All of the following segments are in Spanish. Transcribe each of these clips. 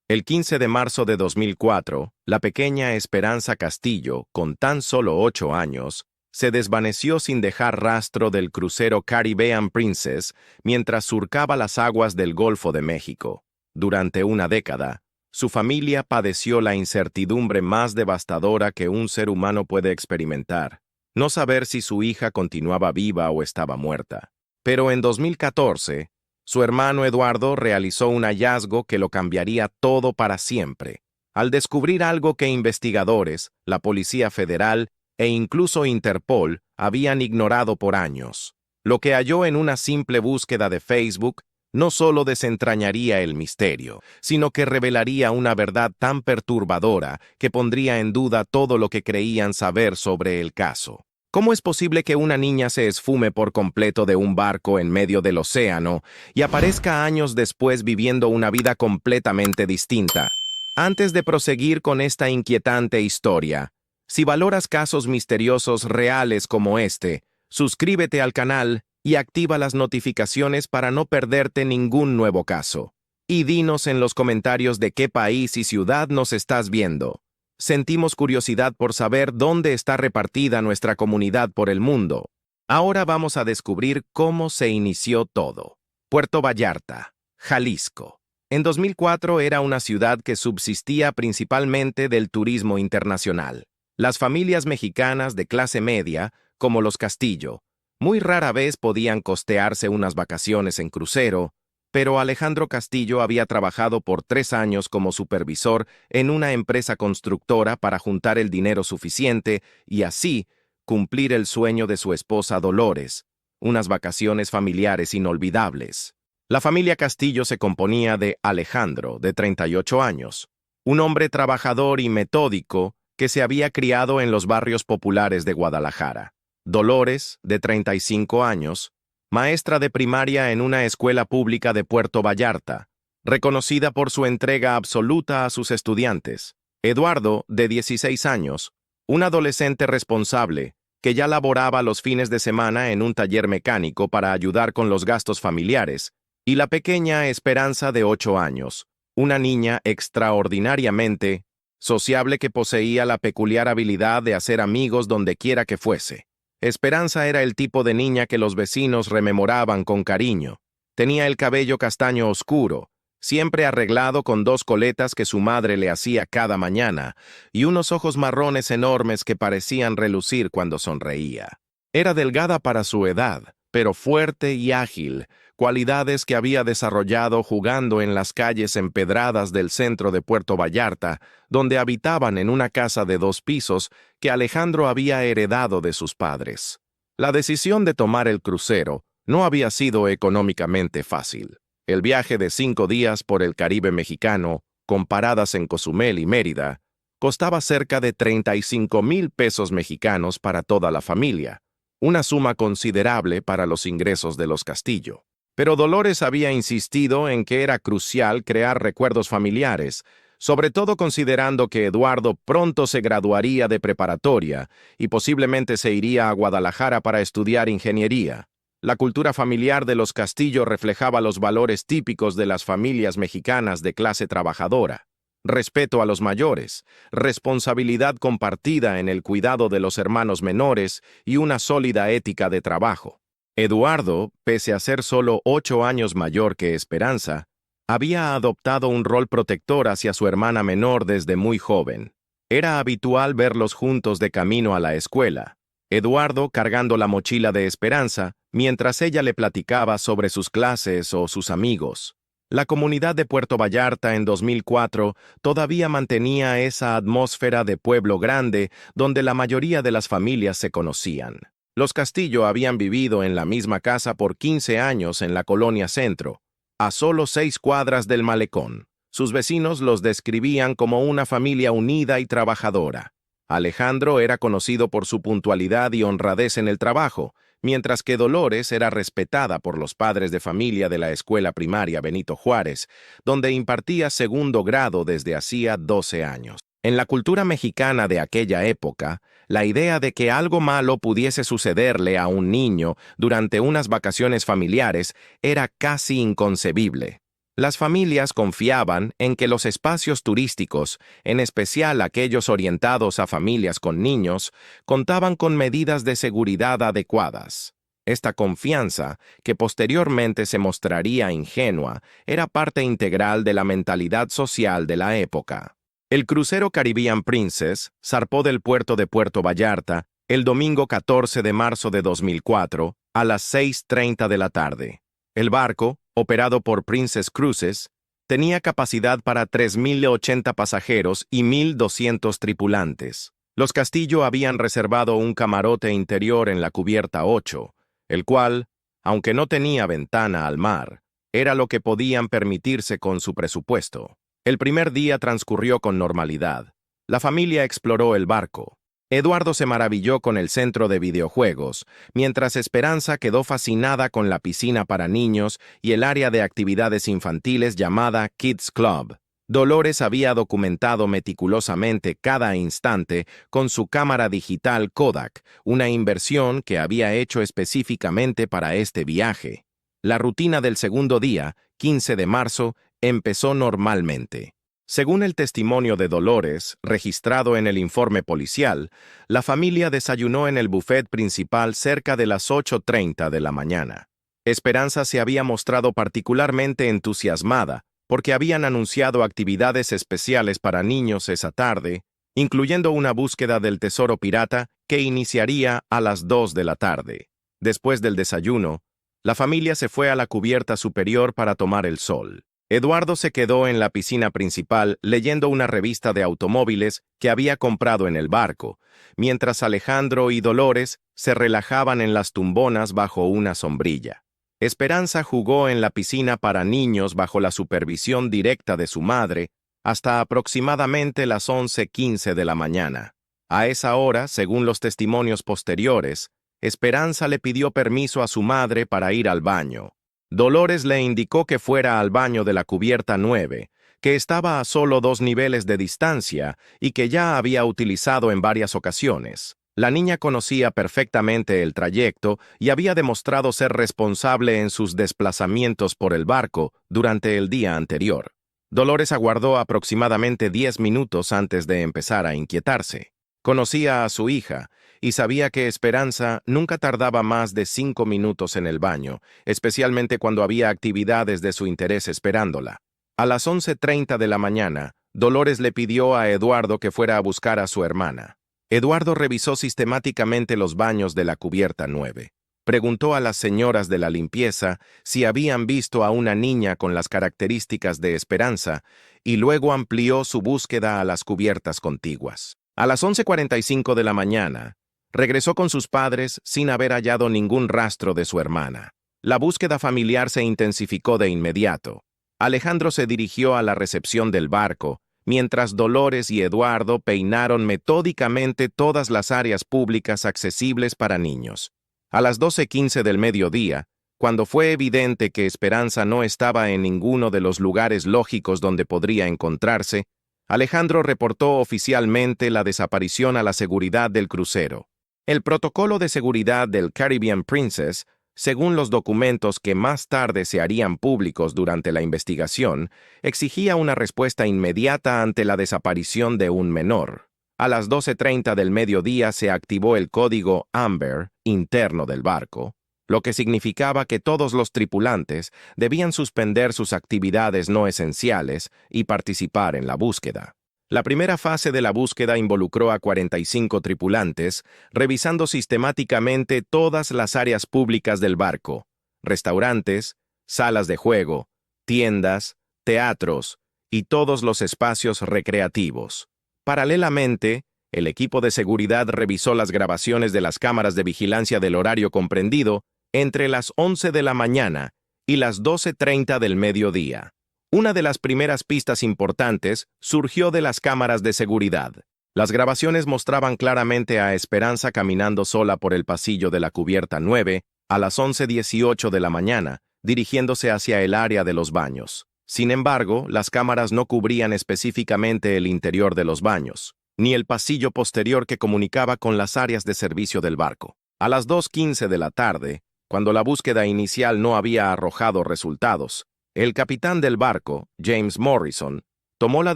El 15 de marzo de 2004, la pequeña Esperanza Castillo, con tan solo 8 años, se desvaneció sin dejar rastro del crucero Caribbean Princess mientras surcaba las aguas del Golfo de México. Durante una década, su familia padeció la incertidumbre más devastadora que un ser humano puede experimentar: no saber si su hija continuaba viva o estaba muerta. Pero en 2014, su hermano Eduardo realizó un hallazgo que lo cambiaría todo para siempre, al descubrir algo que investigadores, la Policía Federal e incluso Interpol habían ignorado por años. Lo que halló en una simple búsqueda de Facebook no solo desentrañaría el misterio, sino que revelaría una verdad tan perturbadora que pondría en duda todo lo que creían saber sobre el caso. ¿Cómo es posible que una niña se esfume por completo de un barco en medio del océano y aparezca años después viviendo una vida completamente distinta? Antes de proseguir con esta inquietante historia, si valoras casos misteriosos reales como este, suscríbete al canal y activa las notificaciones para no perderte ningún nuevo caso. Y dinos en los comentarios de qué país y ciudad nos estás viendo. Sentimos curiosidad por saber dónde está repartida nuestra comunidad por el mundo. Ahora vamos a descubrir cómo se inició todo. Puerto Vallarta, Jalisco. En 2004 era una ciudad que subsistía principalmente del turismo internacional. Las familias mexicanas de clase media, como los Castillo, muy rara vez podían costearse unas vacaciones en crucero, pero Alejandro Castillo había trabajado por 3 años como supervisor en una empresa constructora para juntar el dinero suficiente y así cumplir el sueño de su esposa Dolores, unas vacaciones familiares inolvidables. La familia Castillo se componía de Alejandro, de 38 años, un hombre trabajador y metódico que se había criado en los barrios populares de Guadalajara; Dolores, de 35 años, maestra de primaria en una escuela pública de Puerto Vallarta, reconocida por su entrega absoluta a sus estudiantes; Eduardo, de 16 años, un adolescente responsable que ya laboraba los fines de semana en un taller mecánico para ayudar con los gastos familiares; y la pequeña Esperanza, de 8 años, una niña extraordinariamente sociable que poseía la peculiar habilidad de hacer amigos donde quiera que fuese. Esperanza era el tipo de niña que los vecinos rememoraban con cariño. Tenía el cabello castaño oscuro, siempre arreglado con 2 coletas que su madre le hacía cada mañana, y unos ojos marrones enormes que parecían relucir cuando sonreía. Era delgada para su edad, pero fuerte y ágil, cualidades que había desarrollado jugando en las calles empedradas del centro de Puerto Vallarta, donde habitaban en una casa de 2 pisos que Alejandro había heredado de sus padres. La decisión de tomar el crucero no había sido económicamente fácil. El viaje de 5 días por el Caribe mexicano, con paradas en Cozumel y Mérida, costaba cerca de 35,000 pesos mexicanos para toda la familia, una suma considerable para los ingresos de los Castillo. Pero Dolores había insistido en que era crucial crear recuerdos familiares, sobre todo considerando que Eduardo pronto se graduaría de preparatoria y posiblemente se iría a Guadalajara para estudiar ingeniería. La cultura familiar de los Castillo reflejaba los valores típicos de las familias mexicanas de clase trabajadora: respeto a los mayores, responsabilidad compartida en el cuidado de los hermanos menores y una sólida ética de trabajo. Eduardo, pese a ser solo 8 años mayor que Esperanza, había adoptado un rol protector hacia su hermana menor desde muy joven. Era habitual verlos juntos de camino a la escuela, Eduardo cargando la mochila de Esperanza, mientras ella le platicaba sobre sus clases o sus amigos. La comunidad de Puerto Vallarta en 2004 todavía mantenía esa atmósfera de pueblo grande donde la mayoría de las familias se conocían. Los Castillo habían vivido en la misma casa por 15 años en la Colonia Centro, a solo 6 cuadras del malecón. Sus vecinos los describían como una familia unida y trabajadora. Alejandro era conocido por su puntualidad y honradez en el trabajo, mientras que Dolores era respetada por los padres de familia de la escuela primaria Benito Juárez, donde impartía 2º grado desde hacía 12 años. En la cultura mexicana de aquella época, la idea de que algo malo pudiese sucederle a un niño durante unas vacaciones familiares era casi inconcebible. Las familias confiaban en que los espacios turísticos, en especial aquellos orientados a familias con niños, contaban con medidas de seguridad adecuadas. Esta confianza, que posteriormente se mostraría ingenua, era parte integral de la mentalidad social de la época. El crucero Caribbean Princess zarpó del puerto de Puerto Vallarta el domingo 14 de marzo de 2004 a las 6:30 de la tarde. El barco, operado por Princess Cruises, tenía capacidad para 3.080 pasajeros y 1.200 tripulantes. Los Castillo habían reservado un camarote interior en la cubierta 8, el cual, aunque no tenía ventana al mar, era lo que podían permitirse con su presupuesto. El primer día transcurrió con normalidad. La familia exploró el barco. Eduardo se maravilló con el centro de videojuegos, mientras Esperanza quedó fascinada con la piscina para niños y el área de actividades infantiles llamada Kids Club. Dolores había documentado meticulosamente cada instante con su cámara digital Kodak, una inversión que había hecho específicamente para este viaje. La rutina del segundo día, 15 de marzo, empezó normalmente. Según el testimonio de Dolores, registrado en el informe policial, la familia desayunó en el buffet principal cerca de las 8:30 de la mañana. Esperanza se había mostrado particularmente entusiasmada porque habían anunciado actividades especiales para niños esa tarde, incluyendo una búsqueda del tesoro pirata que iniciaría a las 2 de la tarde. Después del desayuno, la familia se fue a la cubierta superior para tomar el sol. Eduardo se quedó en la piscina principal leyendo una revista de automóviles que había comprado en el barco, mientras Alejandro y Dolores se relajaban en las tumbonas bajo una sombrilla. Esperanza jugó en la piscina para niños bajo la supervisión directa de su madre hasta aproximadamente las 11:15 de la mañana. A esa hora, según los testimonios posteriores, Esperanza le pidió permiso a su madre para ir al baño. Dolores le indicó que fuera al baño de la cubierta 9, que estaba a solo 2 niveles de distancia y que ya había utilizado en varias ocasiones. La niña conocía perfectamente el trayecto y había demostrado ser responsable en sus desplazamientos por el barco durante el día anterior. Dolores aguardó aproximadamente 10 minutos antes de empezar a inquietarse. Conocía a su hija y sabía que Esperanza nunca tardaba más de 5 minutos en el baño, especialmente cuando había actividades de su interés esperándola. A las 11:30 de la mañana, Dolores le pidió a Eduardo que fuera a buscar a su hermana. Eduardo revisó sistemáticamente los baños de la cubierta 9. Preguntó a las señoras de la limpieza si habían visto a una niña con las características de Esperanza y luego amplió su búsqueda a las cubiertas contiguas. A las 11:45 de la mañana, regresó con sus padres sin haber hallado ningún rastro de su hermana. La búsqueda familiar se intensificó de inmediato. Alejandro se dirigió a la recepción del barco, mientras Dolores y Eduardo peinaron metódicamente todas las áreas públicas accesibles para niños. A las 12:15 del mediodía, cuando fue evidente que Esperanza no estaba en ninguno de los lugares lógicos donde podría encontrarse, Alejandro reportó oficialmente la desaparición a la seguridad del crucero. El protocolo de seguridad del Caribbean Princess, según los documentos que más tarde se harían públicos durante la investigación, exigía una respuesta inmediata ante la desaparición de un menor. A las 12:30 del mediodía se activó el código Amber interno del barco, lo que significaba que todos los tripulantes debían suspender sus actividades no esenciales y participar en la búsqueda. La primera fase de la búsqueda involucró a 45 tripulantes, revisando sistemáticamente todas las áreas públicas del barco, restaurantes, salas de juego, tiendas, teatros y todos los espacios recreativos. Paralelamente, el equipo de seguridad revisó las grabaciones de las cámaras de vigilancia del horario comprendido entre las 11 de la mañana y las 12:30 del mediodía. Una de las primeras pistas importantes surgió de las cámaras de seguridad. Las grabaciones mostraban claramente a Esperanza caminando sola por el pasillo de la cubierta 9 a las 11:18 de la mañana, dirigiéndose hacia el área de los baños. Sin embargo, las cámaras no cubrían específicamente el interior de los baños, ni el pasillo posterior que comunicaba con las áreas de servicio del barco. A las 2:15 de la tarde, cuando la búsqueda inicial no había arrojado resultados, El capitán del barco, James Morrison, tomó la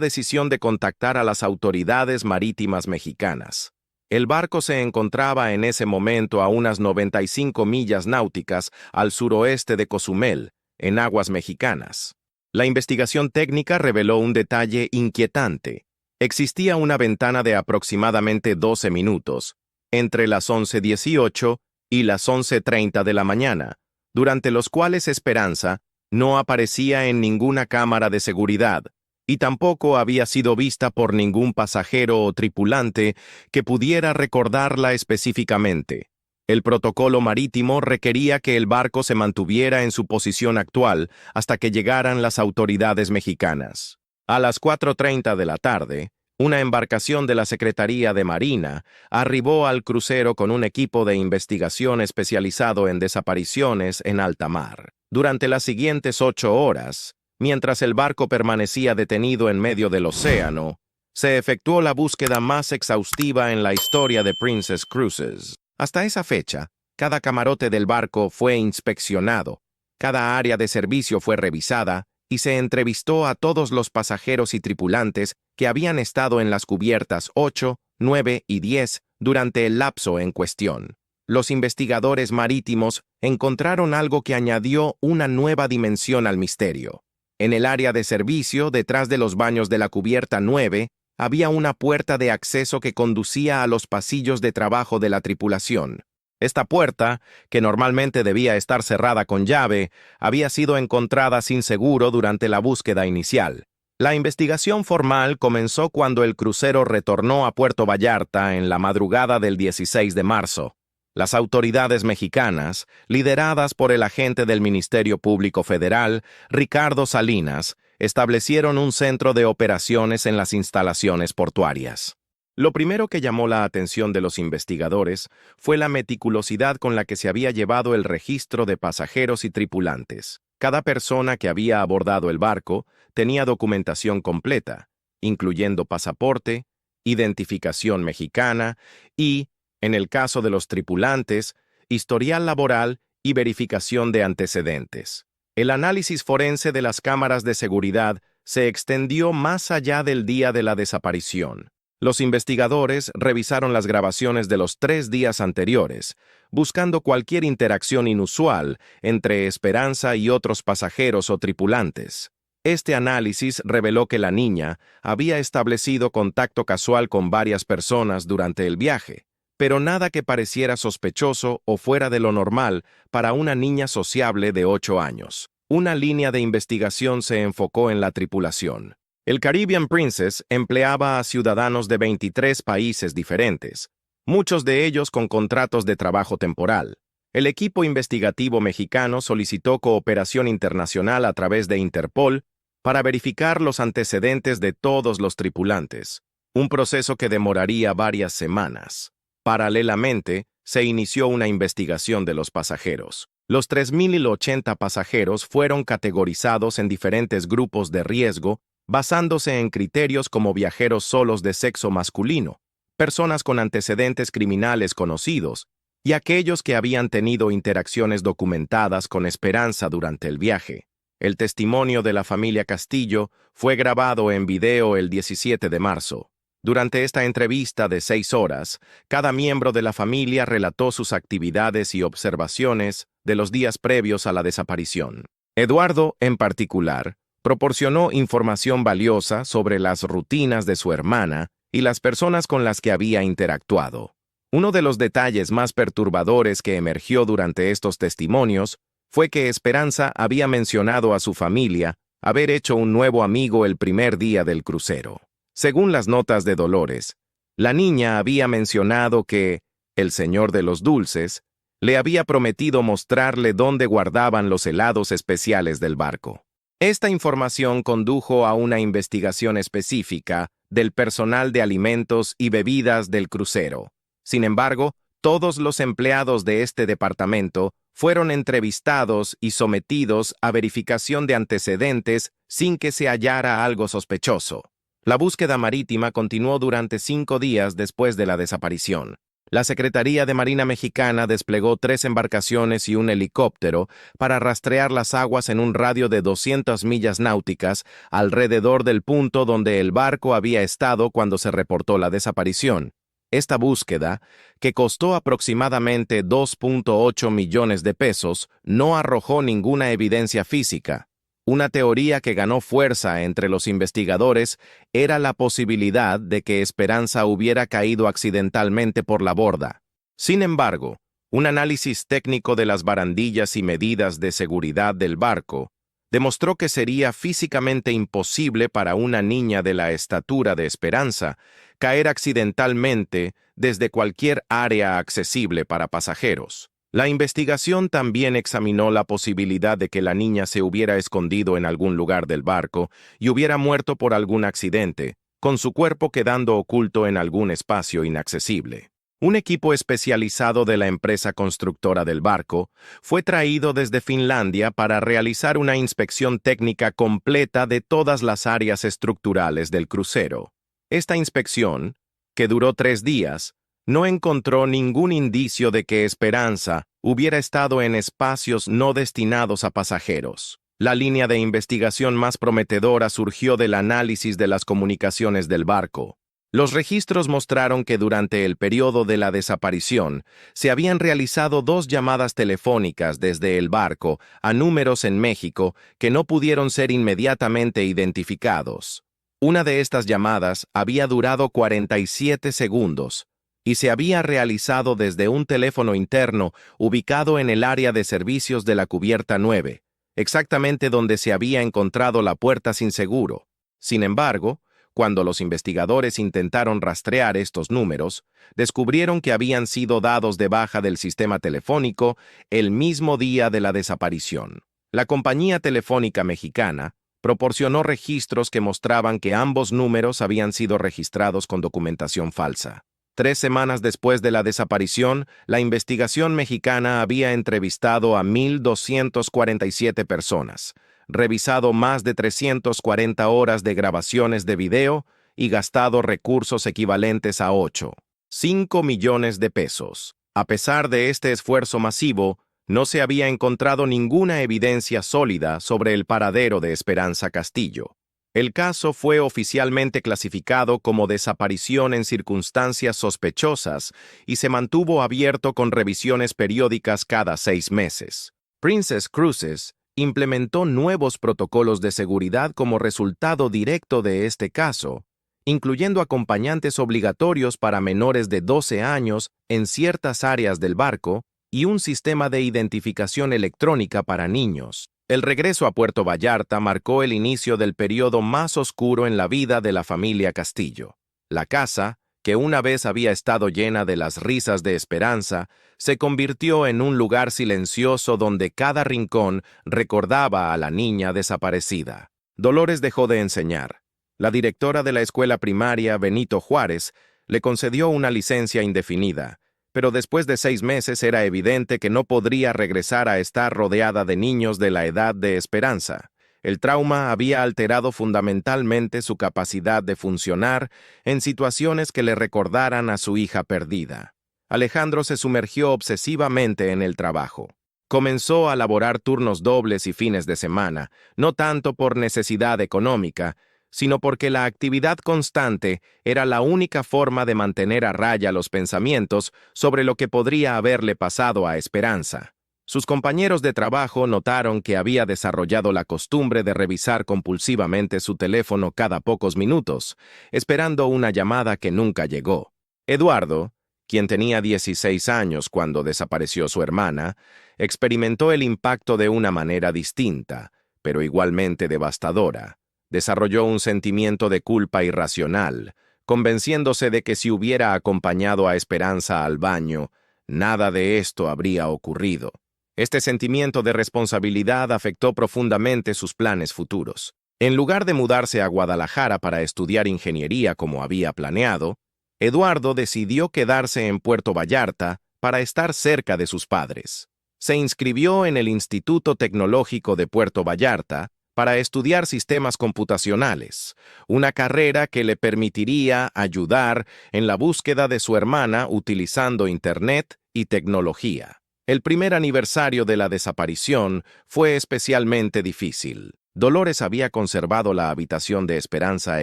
decisión de contactar a las autoridades marítimas mexicanas. El barco se encontraba en ese momento a unas 95 millas náuticas al suroeste de Cozumel, en aguas mexicanas. La investigación técnica reveló un detalle inquietante. Existía una ventana de aproximadamente 12 minutos, entre las 11:18 y las 11:30 de la mañana, durante los cuales Esperanza no aparecía en ninguna cámara de seguridad, y tampoco había sido vista por ningún pasajero o tripulante que pudiera recordarla específicamente. El protocolo marítimo requería que el barco se mantuviera en su posición actual hasta que llegaran las autoridades mexicanas. A las 4:30 de la tarde, una embarcación de la Secretaría de Marina arribó al crucero con un equipo de investigación especializado en desapariciones en alta mar. Durante las siguientes 8 horas, mientras el barco permanecía detenido en medio del océano, se efectuó la búsqueda más exhaustiva en la historia de Princess Cruises. Hasta esa fecha, cada camarote del barco fue inspeccionado, cada área de servicio fue revisada y se entrevistó a todos los pasajeros y tripulantes que habían estado en las cubiertas 8, 9 y 10 durante el lapso en cuestión. Los investigadores marítimos encontraron algo que añadió una nueva dimensión al misterio. En el área de servicio, detrás de los baños de la cubierta 9, había una puerta de acceso que conducía a los pasillos de trabajo de la tripulación. Esta puerta, que normalmente debía estar cerrada con llave, había sido encontrada sin seguro durante la búsqueda inicial. La investigación formal comenzó cuando el crucero retornó a Puerto Vallarta en la madrugada del 16 de marzo. Las autoridades mexicanas, lideradas por el agente del Ministerio Público Federal, Ricardo Salinas, establecieron un centro de operaciones en las instalaciones portuarias. Lo primero que llamó la atención de los investigadores fue la meticulosidad con la que se había llevado el registro de pasajeros y tripulantes. Cada persona que había abordado el barco tenía documentación completa, incluyendo pasaporte, identificación mexicana y, en el caso de los tripulantes, historial laboral y verificación de antecedentes. El análisis forense de las cámaras de seguridad se extendió más allá del día de la desaparición. Los investigadores revisaron las grabaciones de los 3 días anteriores, buscando cualquier interacción inusual entre Esperanza y otros pasajeros o tripulantes. Este análisis reveló que la niña había establecido contacto casual con varias personas durante el viaje, pero nada que pareciera sospechoso o fuera de lo normal para una niña sociable de 8 años. Una línea de investigación se enfocó en la tripulación. El Caribbean Princess empleaba a ciudadanos de 23 países diferentes, muchos de ellos con contratos de trabajo temporal. El equipo investigativo mexicano solicitó cooperación internacional a través de Interpol para verificar los antecedentes de todos los tripulantes, un proceso que demoraría varias semanas. Paralelamente, se inició una investigación de los pasajeros. Los 3.080 pasajeros fueron categorizados en diferentes grupos de riesgo basándose en criterios como viajeros solos de sexo masculino, personas con antecedentes criminales conocidos y aquellos que habían tenido interacciones documentadas con Esperanza durante el viaje. El testimonio de la familia Castillo fue grabado en video el 17 de marzo. Durante esta entrevista de 6 horas, cada miembro de la familia relató sus actividades y observaciones de los días previos a la desaparición. Eduardo, en particular, proporcionó información valiosa sobre las rutinas de su hermana y las personas con las que había interactuado. Uno de los detalles más perturbadores que emergió durante estos testimonios fue que Esperanza había mencionado a su familia haber hecho un nuevo amigo el primer día del crucero. Según las notas de Dolores, la niña había mencionado que el señor de los dulces le había prometido mostrarle dónde guardaban los helados especiales del barco. Esta información condujo a una investigación específica del personal de alimentos y bebidas del crucero. Sin embargo, todos los empleados de este departamento fueron entrevistados y sometidos a verificación de antecedentes sin que se hallara algo sospechoso. La búsqueda marítima continuó durante 5 días después de la desaparición. La Secretaría de Marina Mexicana desplegó 3 embarcaciones y un helicóptero para rastrear las aguas en un radio de 200 millas náuticas alrededor del punto donde el barco había estado cuando se reportó la desaparición. Esta búsqueda, que costó aproximadamente 2.8 millones de pesos, no arrojó ninguna evidencia física. Una teoría que ganó fuerza entre los investigadores era la posibilidad de que Esperanza hubiera caído accidentalmente por la borda. Sin embargo, un análisis técnico de las barandillas y medidas de seguridad del barco demostró que sería físicamente imposible para una niña de la estatura de Esperanza caer accidentalmente desde cualquier área accesible para pasajeros. La investigación también examinó la posibilidad de que la niña se hubiera escondido en algún lugar del barco y hubiera muerto por algún accidente, con su cuerpo quedando oculto en algún espacio inaccesible. Un equipo especializado de la empresa constructora del barco fue traído desde Finlandia para realizar una inspección técnica completa de todas las áreas estructurales del crucero. Esta inspección, que duró 3 días, no encontró ningún indicio de que Esperanza hubiera estado en espacios no destinados a pasajeros. La línea de investigación más prometedora surgió del análisis de las comunicaciones del barco. Los registros mostraron que durante el periodo de la desaparición se habían realizado 2 llamadas telefónicas desde el barco a números en México que no pudieron ser inmediatamente identificados. Una de estas llamadas había durado 47 segundos, y se había realizado desde un teléfono interno ubicado en el área de servicios de la cubierta 9, exactamente donde se había encontrado la puerta sin seguro. Sin embargo, cuando los investigadores intentaron rastrear estos números, descubrieron que habían sido dados de baja del sistema telefónico el mismo día de la desaparición. La compañía telefónica mexicana proporcionó registros que mostraban que ambos números habían sido registrados con documentación falsa. 3 semanas después de la desaparición, la investigación mexicana había entrevistado a 1,247 personas, revisado más de 340 horas de grabaciones de video y gastado recursos equivalentes a 8,5 millones de pesos. A pesar de este esfuerzo masivo, no se había encontrado ninguna evidencia sólida sobre el paradero de Esperanza Castillo. El caso fue oficialmente clasificado como desaparición en circunstancias sospechosas y se mantuvo abierto con revisiones periódicas cada 6 meses. Princess Cruises implementó nuevos protocolos de seguridad como resultado directo de este caso, incluyendo acompañantes obligatorios para menores de 12 años en ciertas áreas del barco y un sistema de identificación electrónica para niños. El regreso a Puerto Vallarta marcó el inicio del periodo más oscuro en la vida de la familia Castillo. La casa, que una vez había estado llena de las risas de Esperanza, se convirtió en un lugar silencioso donde cada rincón recordaba a la niña desaparecida. Dolores dejó de enseñar. La directora de la escuela primaria, Benito Juárez, le concedió una licencia indefinida, pero después de 6 meses era evidente que no podría regresar a estar rodeada de niños de la edad de Esperanza. El trauma había alterado fundamentalmente su capacidad de funcionar en situaciones que le recordaran a su hija perdida. Alejandro se sumergió obsesivamente en el trabajo. Comenzó a laborar turnos dobles y fines de semana, no tanto por necesidad económica, sino porque la actividad constante era la única forma de mantener a raya los pensamientos sobre lo que podría haberle pasado a Esperanza. Sus compañeros de trabajo notaron que había desarrollado la costumbre de revisar compulsivamente su teléfono cada pocos minutos, esperando una llamada que nunca llegó. Eduardo, quien tenía 16 años cuando desapareció su hermana, experimentó el impacto de una manera distinta, pero igualmente devastadora. Desarrolló un sentimiento de culpa irracional, convenciéndose de que si hubiera acompañado a Esperanza al baño, nada de esto habría ocurrido. Este sentimiento de responsabilidad afectó profundamente sus planes futuros. En lugar de mudarse a Guadalajara para estudiar ingeniería como había planeado, Eduardo decidió quedarse en Puerto Vallarta para estar cerca de sus padres. Se inscribió en el Instituto Tecnológico de Puerto Vallarta, para estudiar sistemas computacionales, una carrera que le permitiría ayudar en la búsqueda de su hermana utilizando Internet y tecnología. El primer aniversario de la desaparición fue especialmente difícil. Dolores había conservado la habitación de Esperanza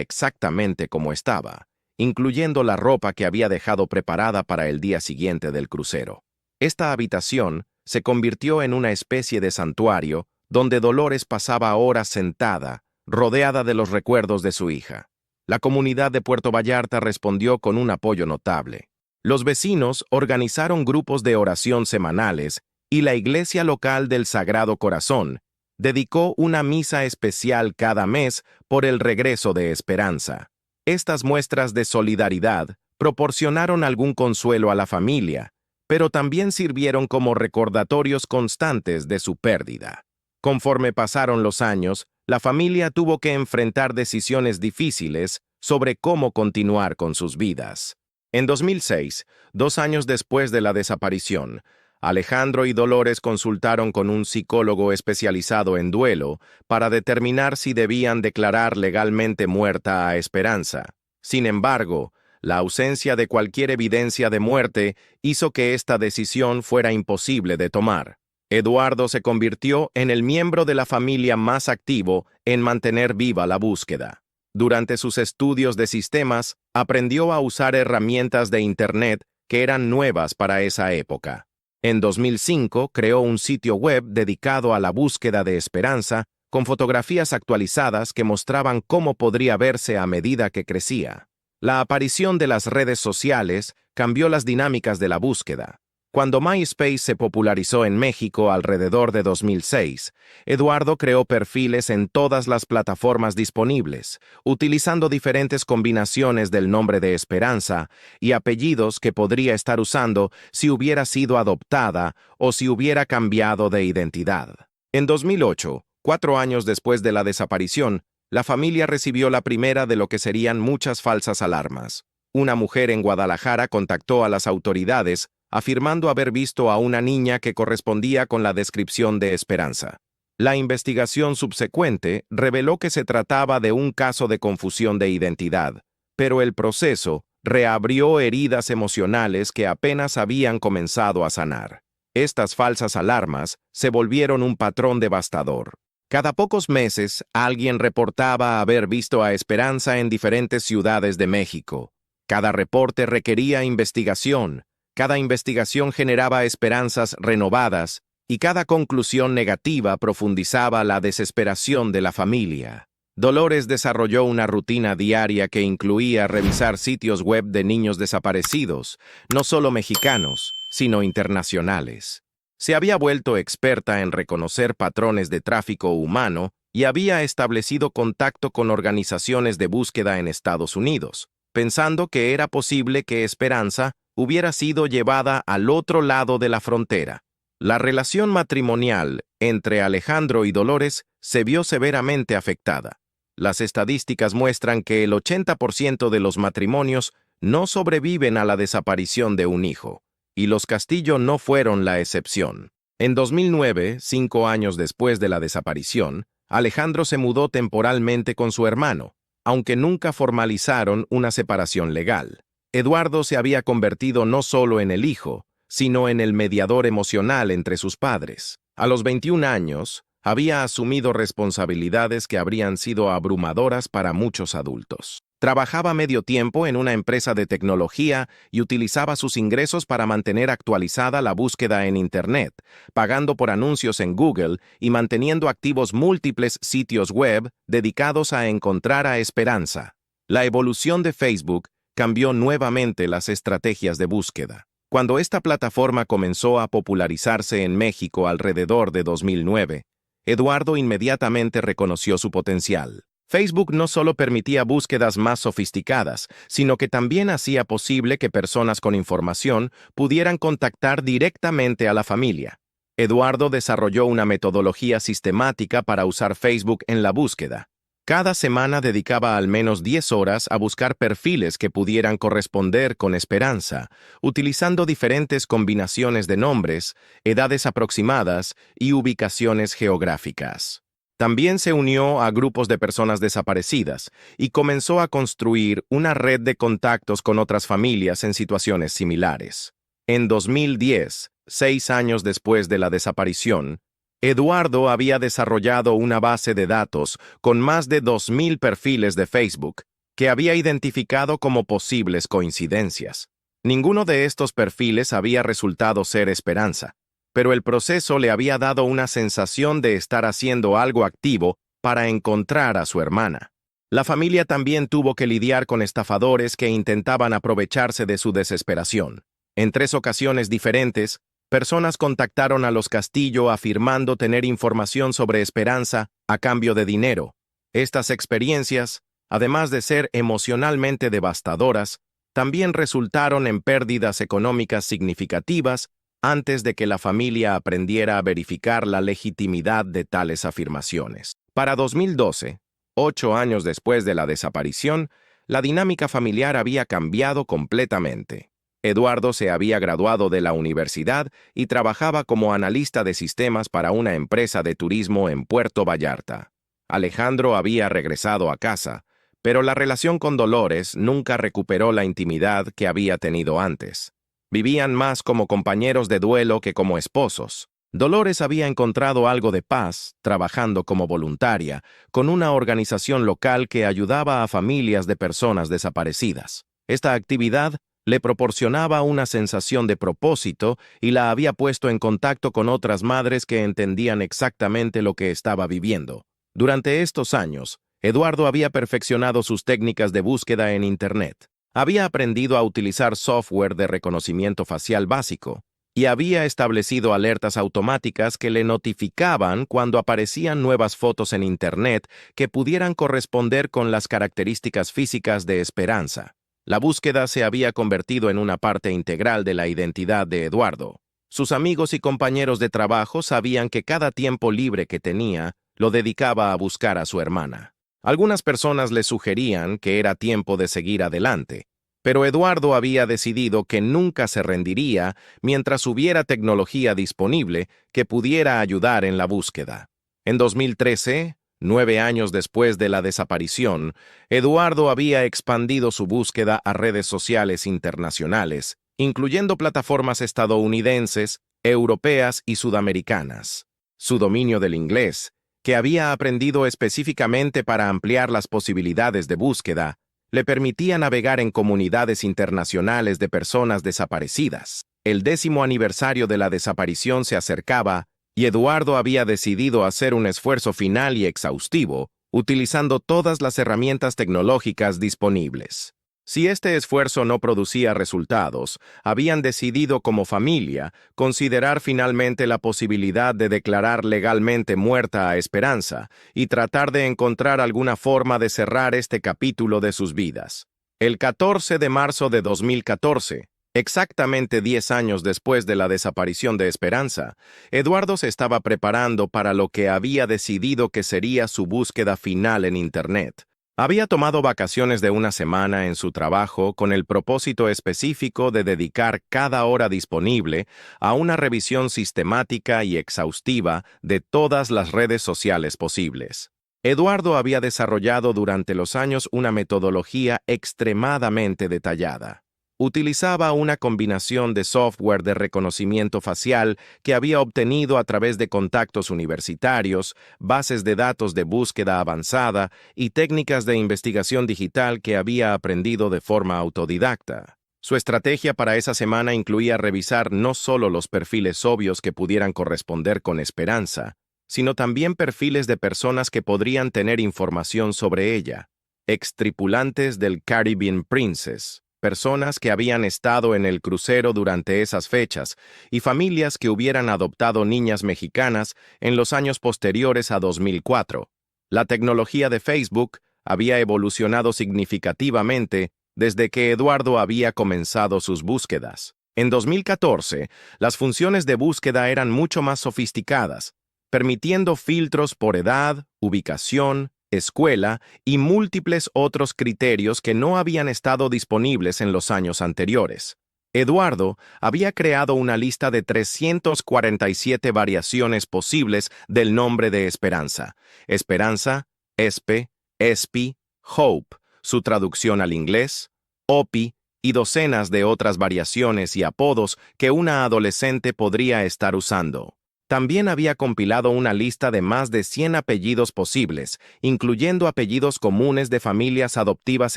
exactamente como estaba, incluyendo la ropa que había dejado preparada para el día siguiente del crucero. Esta habitación se convirtió en una especie de santuario donde Dolores pasaba horas sentada, rodeada de los recuerdos de su hija. La comunidad de Puerto Vallarta respondió con un apoyo notable. Los vecinos organizaron grupos de oración semanales y la iglesia local del Sagrado Corazón dedicó una misa especial cada mes por el regreso de Esperanza. Estas muestras de solidaridad proporcionaron algún consuelo a la familia, pero también sirvieron como recordatorios constantes de su pérdida. Conforme pasaron los años, la familia tuvo que enfrentar decisiones difíciles sobre cómo continuar con sus vidas. En 2006, 2 años después de la desaparición, Alejandro y Dolores consultaron con un psicólogo especializado en duelo para determinar si debían declarar legalmente muerta a Esperanza. Sin embargo, la ausencia de cualquier evidencia de muerte hizo que esta decisión fuera imposible de tomar. Eduardo se convirtió en el miembro de la familia más activo en mantener viva la búsqueda. Durante sus estudios de sistemas, aprendió a usar herramientas de Internet que eran nuevas para esa época. En 2005 creó un sitio web dedicado a la búsqueda de Esperanza, con fotografías actualizadas que mostraban cómo podría verse a medida que crecía. La aparición de las redes sociales cambió las dinámicas de la búsqueda. Cuando MySpace se popularizó en México alrededor de 2006, Eduardo creó perfiles en todas las plataformas disponibles, utilizando diferentes combinaciones del nombre de Esperanza y apellidos que podría estar usando si hubiera sido adoptada o si hubiera cambiado de identidad. En 2008, 4 años después de la desaparición, la familia recibió la primera de lo que serían muchas falsas alarmas. Una mujer en Guadalajara contactó a las autoridades afirmando haber visto a una niña que correspondía con la descripción de Esperanza. La investigación subsecuente reveló que se trataba de un caso de confusión de identidad, pero el proceso reabrió heridas emocionales que apenas habían comenzado a sanar. Estas falsas alarmas se volvieron un patrón devastador. Cada pocos meses, alguien reportaba haber visto a Esperanza en diferentes ciudades de México. Cada reporte requería investigación. Cada investigación generaba esperanzas renovadas y cada conclusión negativa profundizaba la desesperación de la familia. Dolores desarrolló una rutina diaria que incluía revisar sitios web de niños desaparecidos, no solo mexicanos, sino internacionales. Se había vuelto experta en reconocer patrones de tráfico humano y había establecido contacto con organizaciones de búsqueda en Estados Unidos, pensando que era posible que Esperanza hubiera sido llevada al otro lado de la frontera. La relación matrimonial entre Alejandro y Dolores se vio severamente afectada. Las estadísticas muestran que el 80% de los matrimonios no sobreviven a la desaparición de un hijo, y los Castillo no fueron la excepción. En 2009, 5 años después de la desaparición, Alejandro se mudó temporalmente con su hermano, aunque nunca formalizaron una separación legal. Eduardo se había convertido no solo en el hijo, sino en el mediador emocional entre sus padres. A los 21 años, había asumido responsabilidades que habrían sido abrumadoras para muchos adultos. Trabajaba medio tiempo en una empresa de tecnología y utilizaba sus ingresos para mantener actualizada la búsqueda en Internet, pagando por anuncios en Google y manteniendo activos múltiples sitios web dedicados a encontrar a Esperanza. La evolución de Facebook cambió nuevamente las estrategias de búsqueda. Cuando esta plataforma comenzó a popularizarse en México alrededor de 2009, Eduardo inmediatamente reconoció su potencial. Facebook no solo permitía búsquedas más sofisticadas, sino que también hacía posible que personas con información pudieran contactar directamente a la familia. Eduardo desarrolló una metodología sistemática para usar Facebook en la búsqueda. Cada semana dedicaba al menos 10 horas a buscar perfiles que pudieran corresponder con Esperanza, utilizando diferentes combinaciones de nombres, edades aproximadas y ubicaciones geográficas. También se unió a grupos de personas desaparecidas y comenzó a construir una red de contactos con otras familias en situaciones similares. En 2010, 6 años después de la desaparición, Eduardo había desarrollado una base de datos con más de 2.000 perfiles de Facebook que había identificado como posibles coincidencias. Ninguno de estos perfiles había resultado ser Esperanza, pero el proceso le había dado una sensación de estar haciendo algo activo para encontrar a su hermana. La familia también tuvo que lidiar con estafadores que intentaban aprovecharse de su desesperación. En 3 ocasiones diferentes, personas contactaron a los Castillo afirmando tener información sobre Esperanza a cambio de dinero. Estas experiencias, además de ser emocionalmente devastadoras, también resultaron en pérdidas económicas significativas antes de que la familia aprendiera a verificar la legitimidad de tales afirmaciones. Para 2012, 8 años después de la desaparición, la dinámica familiar había cambiado completamente. Eduardo se había graduado de la universidad y trabajaba como analista de sistemas para una empresa de turismo en Puerto Vallarta. Alejandro había regresado a casa, pero la relación con Dolores nunca recuperó la intimidad que había tenido antes. Vivían más como compañeros de duelo que como esposos. Dolores había encontrado algo de paz trabajando como voluntaria con una organización local que ayudaba a familias de personas desaparecidas. Esta actividad le proporcionaba una sensación de propósito y la había puesto en contacto con otras madres que entendían exactamente lo que estaba viviendo. Durante estos años, Eduardo había perfeccionado sus técnicas de búsqueda en Internet. Había aprendido a utilizar software de reconocimiento facial básico y había establecido alertas automáticas que le notificaban cuando aparecían nuevas fotos en Internet que pudieran corresponder con las características físicas de Esperanza. La búsqueda se había convertido en una parte integral de la identidad de Eduardo. Sus amigos y compañeros de trabajo sabían que cada tiempo libre que tenía lo dedicaba a buscar a su hermana. Algunas personas le sugerían que era tiempo de seguir adelante, pero Eduardo había decidido que nunca se rendiría mientras hubiera tecnología disponible que pudiera ayudar en la búsqueda. En 2013, 9 años después de la desaparición, Eduardo había expandido su búsqueda a redes sociales internacionales, incluyendo plataformas estadounidenses, europeas y sudamericanas. Su dominio del inglés, que había aprendido específicamente para ampliar las posibilidades de búsqueda, le permitía navegar en comunidades internacionales de personas desaparecidas. El 10º aniversario de la desaparición se acercaba y Eduardo había decidido hacer un esfuerzo final y exhaustivo, utilizando todas las herramientas tecnológicas disponibles. Si este esfuerzo no producía resultados, habían decidido como familia considerar finalmente la posibilidad de declarar legalmente muerta a Esperanza y tratar de encontrar alguna forma de cerrar este capítulo de sus vidas. El 14 de marzo de 2014, exactamente 10 años después de la desaparición de Esperanza, Eduardo se estaba preparando para lo que había decidido que sería su búsqueda final en Internet. Había tomado vacaciones de una semana en su trabajo con el propósito específico de dedicar cada hora disponible a una revisión sistemática y exhaustiva de todas las redes sociales posibles. Eduardo había desarrollado durante los años una metodología extremadamente detallada. Utilizaba una combinación de software de reconocimiento facial que había obtenido a través de contactos universitarios, bases de datos de búsqueda avanzada y técnicas de investigación digital que había aprendido de forma autodidacta. Su estrategia para esa semana incluía revisar no solo los perfiles obvios que pudieran corresponder con Esperanza, sino también perfiles de personas que podrían tener información sobre ella, extripulantes del Caribbean Princess, personas que habían estado en el crucero durante esas fechas y familias que hubieran adoptado niñas mexicanas en los años posteriores a 2004. La tecnología de Facebook había evolucionado significativamente desde que Eduardo había comenzado sus búsquedas. En 2014, las funciones de búsqueda eran mucho más sofisticadas, permitiendo filtros por edad, ubicación, escuela y múltiples otros criterios que no habían estado disponibles en los años anteriores. Eduardo había creado una lista de 347 variaciones posibles del nombre de Esperanza. Esperanza, Espe, Espi, Hope, su traducción al inglés, Opi, y docenas de otras variaciones y apodos que una adolescente podría estar usando. También había compilado una lista de más de 100 apellidos posibles, incluyendo apellidos comunes de familias adoptivas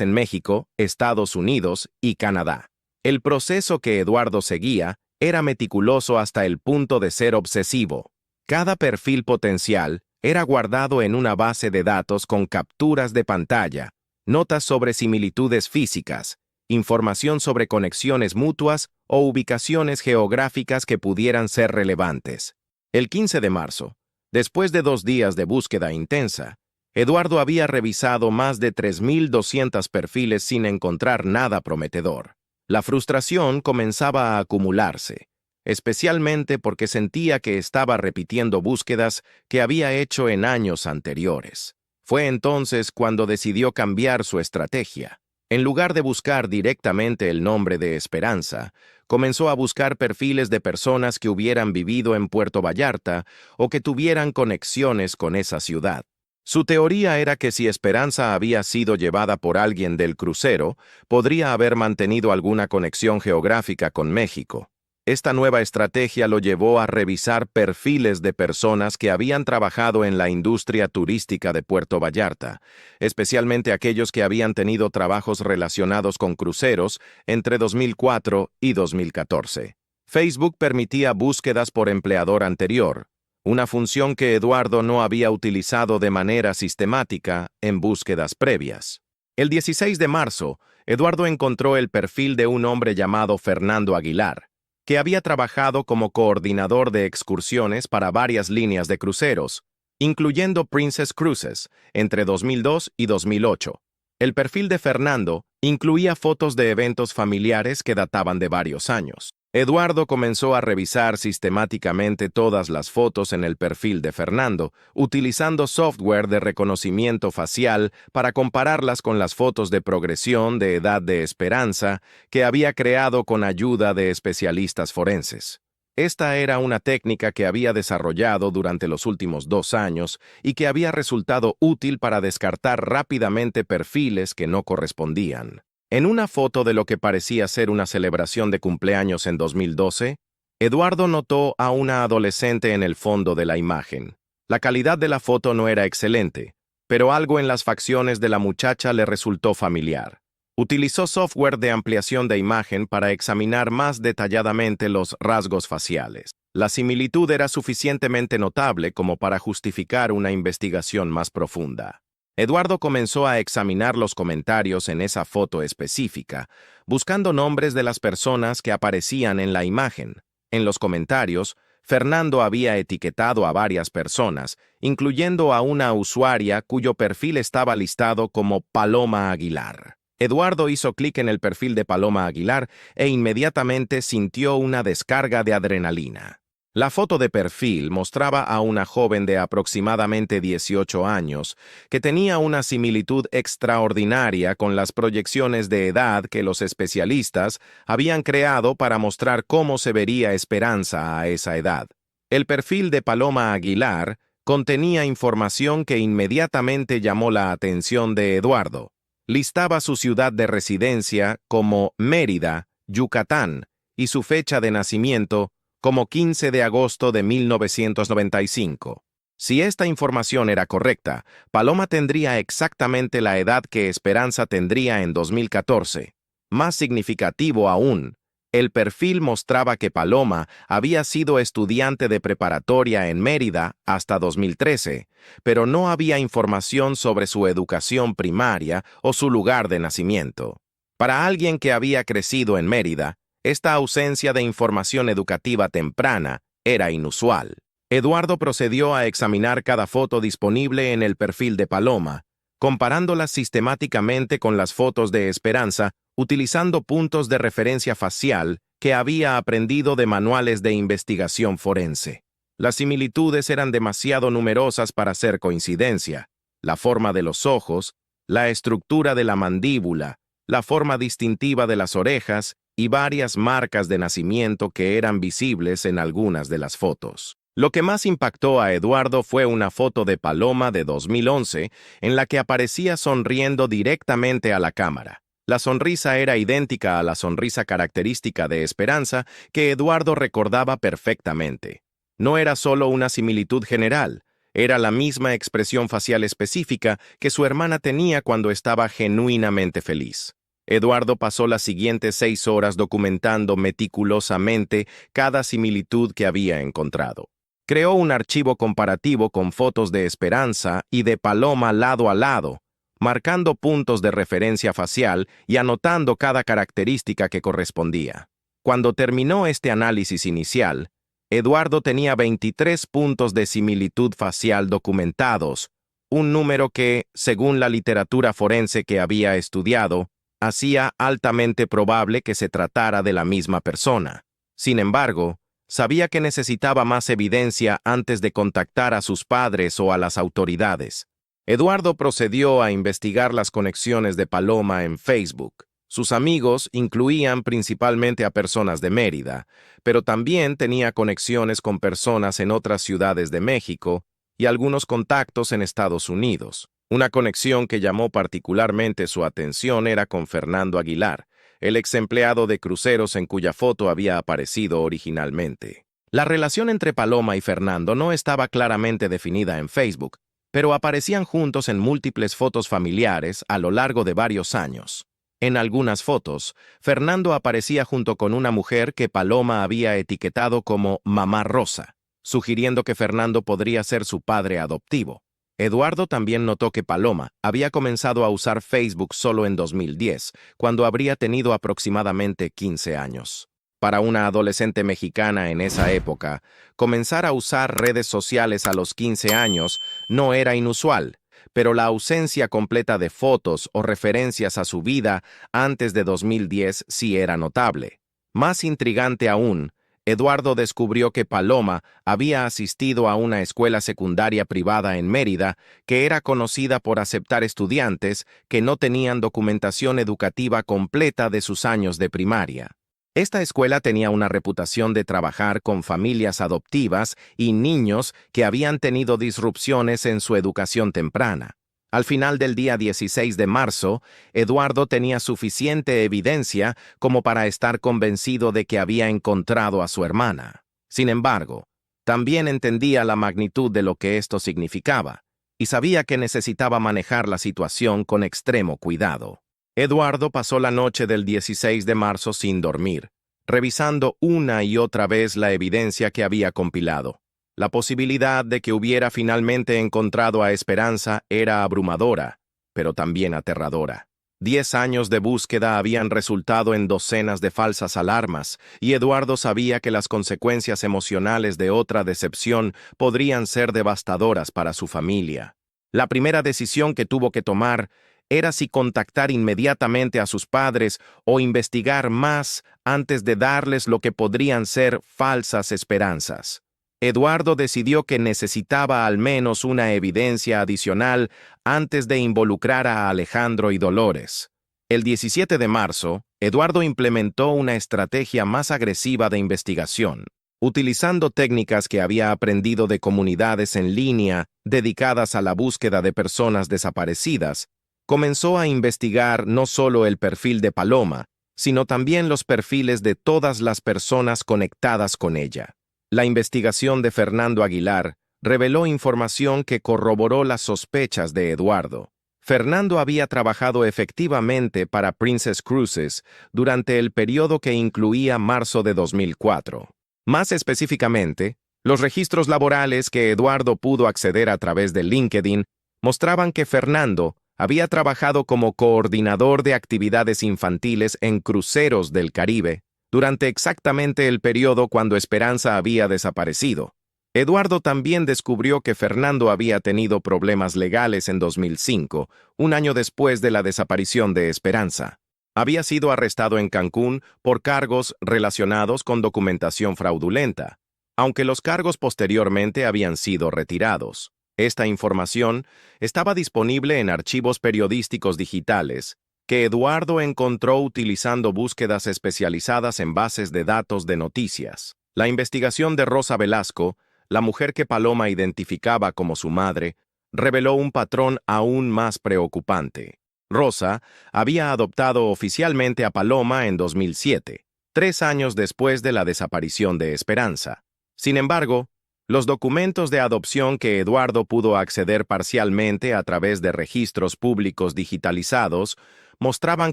en México, Estados Unidos y Canadá. El proceso que Eduardo seguía era meticuloso hasta el punto de ser obsesivo. Cada perfil potencial era guardado en una base de datos con capturas de pantalla, notas sobre similitudes físicas, información sobre conexiones mutuas o ubicaciones geográficas que pudieran ser relevantes. El 15 de marzo, después de 2 días de búsqueda intensa, Eduardo había revisado más de 3.200 perfiles sin encontrar nada prometedor. La frustración comenzaba a acumularse, especialmente porque sentía que estaba repitiendo búsquedas que había hecho en años anteriores. Fue entonces cuando decidió cambiar su estrategia. En lugar de buscar directamente el nombre de Esperanza, comenzó a buscar perfiles de personas que hubieran vivido en Puerto Vallarta o que tuvieran conexiones con esa ciudad. Su teoría era que si Esperanza había sido llevada por alguien del crucero, podría haber mantenido alguna conexión geográfica con México. Esta nueva estrategia lo llevó a revisar perfiles de personas que habían trabajado en la industria turística de Puerto Vallarta, especialmente aquellos que habían tenido trabajos relacionados con cruceros entre 2004 y 2014. Facebook permitía búsquedas por empleador anterior, una función que Eduardo no había utilizado de manera sistemática en búsquedas previas. El 16 de marzo, Eduardo encontró el perfil de un hombre llamado Fernando Aguilar, que había trabajado como coordinador de excursiones para varias líneas de cruceros, incluyendo Princess Cruises, entre 2002 y 2008. El perfil de Fernando incluía fotos de eventos familiares que databan de varios años. Eduardo comenzó a revisar sistemáticamente todas las fotos en el perfil de Fernando, utilizando software de reconocimiento facial para compararlas con las fotos de progresión de edad de Esperanza que había creado con ayuda de especialistas forenses. Esta era una técnica que había desarrollado durante los últimos 2 años y que había resultado útil para descartar rápidamente perfiles que no correspondían. En una foto de lo que parecía ser una celebración de cumpleaños en 2012, Eduardo notó a una adolescente en el fondo de la imagen. La calidad de la foto no era excelente, pero algo en las facciones de la muchacha le resultó familiar. Utilizó software de ampliación de imagen para examinar más detalladamente los rasgos faciales. La similitud era suficientemente notable como para justificar una investigación más profunda. Eduardo comenzó a examinar los comentarios en esa foto específica, buscando nombres de las personas que aparecían en la imagen. En los comentarios, Fernando había etiquetado a varias personas, incluyendo a una usuaria cuyo perfil estaba listado como Paloma Aguilar. Eduardo hizo clic en el perfil de Paloma Aguilar e inmediatamente sintió una descarga de adrenalina. La foto de perfil mostraba a una joven de aproximadamente 18 años que tenía una similitud extraordinaria con las proyecciones de edad que los especialistas habían creado para mostrar cómo se vería Esperanza a esa edad. El perfil de Paloma Aguilar contenía información que inmediatamente llamó la atención de Eduardo. Listaba su ciudad de residencia como Mérida, Yucatán, y su fecha de nacimiento como 15 de agosto de 1995. Si esta información era correcta, Paloma tendría exactamente la edad que Esperanza tendría en 2014. Más significativo aún, el perfil mostraba que Paloma había sido estudiante de preparatoria en Mérida hasta 2013, pero no había información sobre su educación primaria o su lugar de nacimiento. Para alguien que había crecido en Mérida, esta ausencia de información educativa temprana era inusual. Eduardo procedió a examinar cada foto disponible en el perfil de Paloma, comparándolas sistemáticamente con las fotos de Esperanza, utilizando puntos de referencia facial que había aprendido de manuales de investigación forense. Las similitudes eran demasiado numerosas para ser coincidencia. La forma de los ojos, la estructura de la mandíbula, la forma distintiva de las orejas y varias marcas de nacimiento que eran visibles en algunas de las fotos. Lo que más impactó a Eduardo fue una foto de Paloma de 2011 en la que aparecía sonriendo directamente a la cámara. La sonrisa era idéntica a la sonrisa característica de Esperanza que Eduardo recordaba perfectamente. No era solo una similitud general, era la misma expresión facial específica que su hermana tenía cuando estaba genuinamente feliz. Eduardo pasó las siguientes 6 horas documentando meticulosamente cada similitud que había encontrado. Creó un archivo comparativo con fotos de Esperanza y de Paloma lado a lado, marcando puntos de referencia facial y anotando cada característica que correspondía. Cuando terminó este análisis inicial, Eduardo tenía 23 puntos de similitud facial documentados, un número que, según la literatura forense que había estudiado, hacía altamente probable que se tratara de la misma persona. Sin embargo, sabía que necesitaba más evidencia antes de contactar a sus padres o a las autoridades. Eduardo procedió a investigar las conexiones de Paloma en Facebook. Sus amigos incluían principalmente a personas de Mérida, pero también tenía conexiones con personas en otras ciudades de México y algunos contactos en Estados Unidos. Una conexión que llamó particularmente su atención era con Fernando Aguilar, el ex empleado de cruceros en cuya foto había aparecido originalmente. La relación entre Paloma y Fernando no estaba claramente definida en Facebook, pero aparecían juntos en múltiples fotos familiares a lo largo de varios años. En algunas fotos, Fernando aparecía junto con una mujer que Paloma había etiquetado como Mamá Rosa, sugiriendo que Fernando podría ser su padre adoptivo. Eduardo también notó que Paloma había comenzado a usar Facebook solo en 2010, cuando habría tenido aproximadamente 15 años. Para una adolescente mexicana en esa época, comenzar a usar redes sociales a los 15 años no era inusual, pero la ausencia completa de fotos o referencias a su vida antes de 2010 sí era notable. Más intrigante aún, Eduardo descubrió que Paloma había asistido a una escuela secundaria privada en Mérida que era conocida por aceptar estudiantes que no tenían documentación educativa completa de sus años de primaria. Esta escuela tenía una reputación de trabajar con familias adoptivas y niños que habían tenido disrupciones en su educación temprana. Al final del día 16 de marzo, Eduardo tenía suficiente evidencia como para estar convencido de que había encontrado a su hermana. Sin embargo, también entendía la magnitud de lo que esto significaba, y sabía que necesitaba manejar la situación con extremo cuidado. Eduardo pasó la noche del 16 de marzo sin dormir, revisando una y otra vez la evidencia que había compilado. La posibilidad de que hubiera finalmente encontrado a Esperanza era abrumadora, pero también aterradora. 10 años de búsqueda habían resultado en docenas de falsas alarmas, y Eduardo sabía que las consecuencias emocionales de otra decepción podrían ser devastadoras para su familia. La primera decisión que tuvo que tomar era si contactar inmediatamente a sus padres o investigar más antes de darles lo que podrían ser falsas esperanzas. Eduardo decidió que necesitaba al menos una evidencia adicional antes de involucrar a Alejandro y Dolores. El 17 de marzo, Eduardo implementó una estrategia más agresiva de investigación, utilizando técnicas que había aprendido de comunidades en línea dedicadas a la búsqueda de personas desaparecidas. Comenzó a investigar no solo el perfil de Paloma, sino también los perfiles de todas las personas conectadas con ella. La investigación de Fernando Aguilar reveló información que corroboró las sospechas de Eduardo. Fernando había trabajado efectivamente para Princess Cruises durante el periodo que incluía marzo de 2004. Más específicamente, los registros laborales que Eduardo pudo acceder a través de LinkedIn mostraban que Fernando había trabajado como coordinador de actividades infantiles en cruceros del Caribe durante exactamente el periodo cuando Esperanza había desaparecido. Eduardo también descubrió que Fernando había tenido problemas legales en 2005, un año después de la desaparición de Esperanza. Había sido arrestado en Cancún por cargos relacionados con documentación fraudulenta, aunque los cargos posteriormente habían sido retirados. Esta información estaba disponible en archivos periodísticos digitales que Eduardo encontró utilizando búsquedas especializadas en bases de datos de noticias. La investigación de Rosa Velasco, la mujer que Paloma identificaba como su madre, reveló un patrón aún más preocupante. Rosa había adoptado oficialmente a Paloma en 2007, 3 años después de la desaparición de Esperanza. Sin embargo, los documentos de adopción que Eduardo pudo acceder parcialmente a través de registros públicos digitalizados mostraban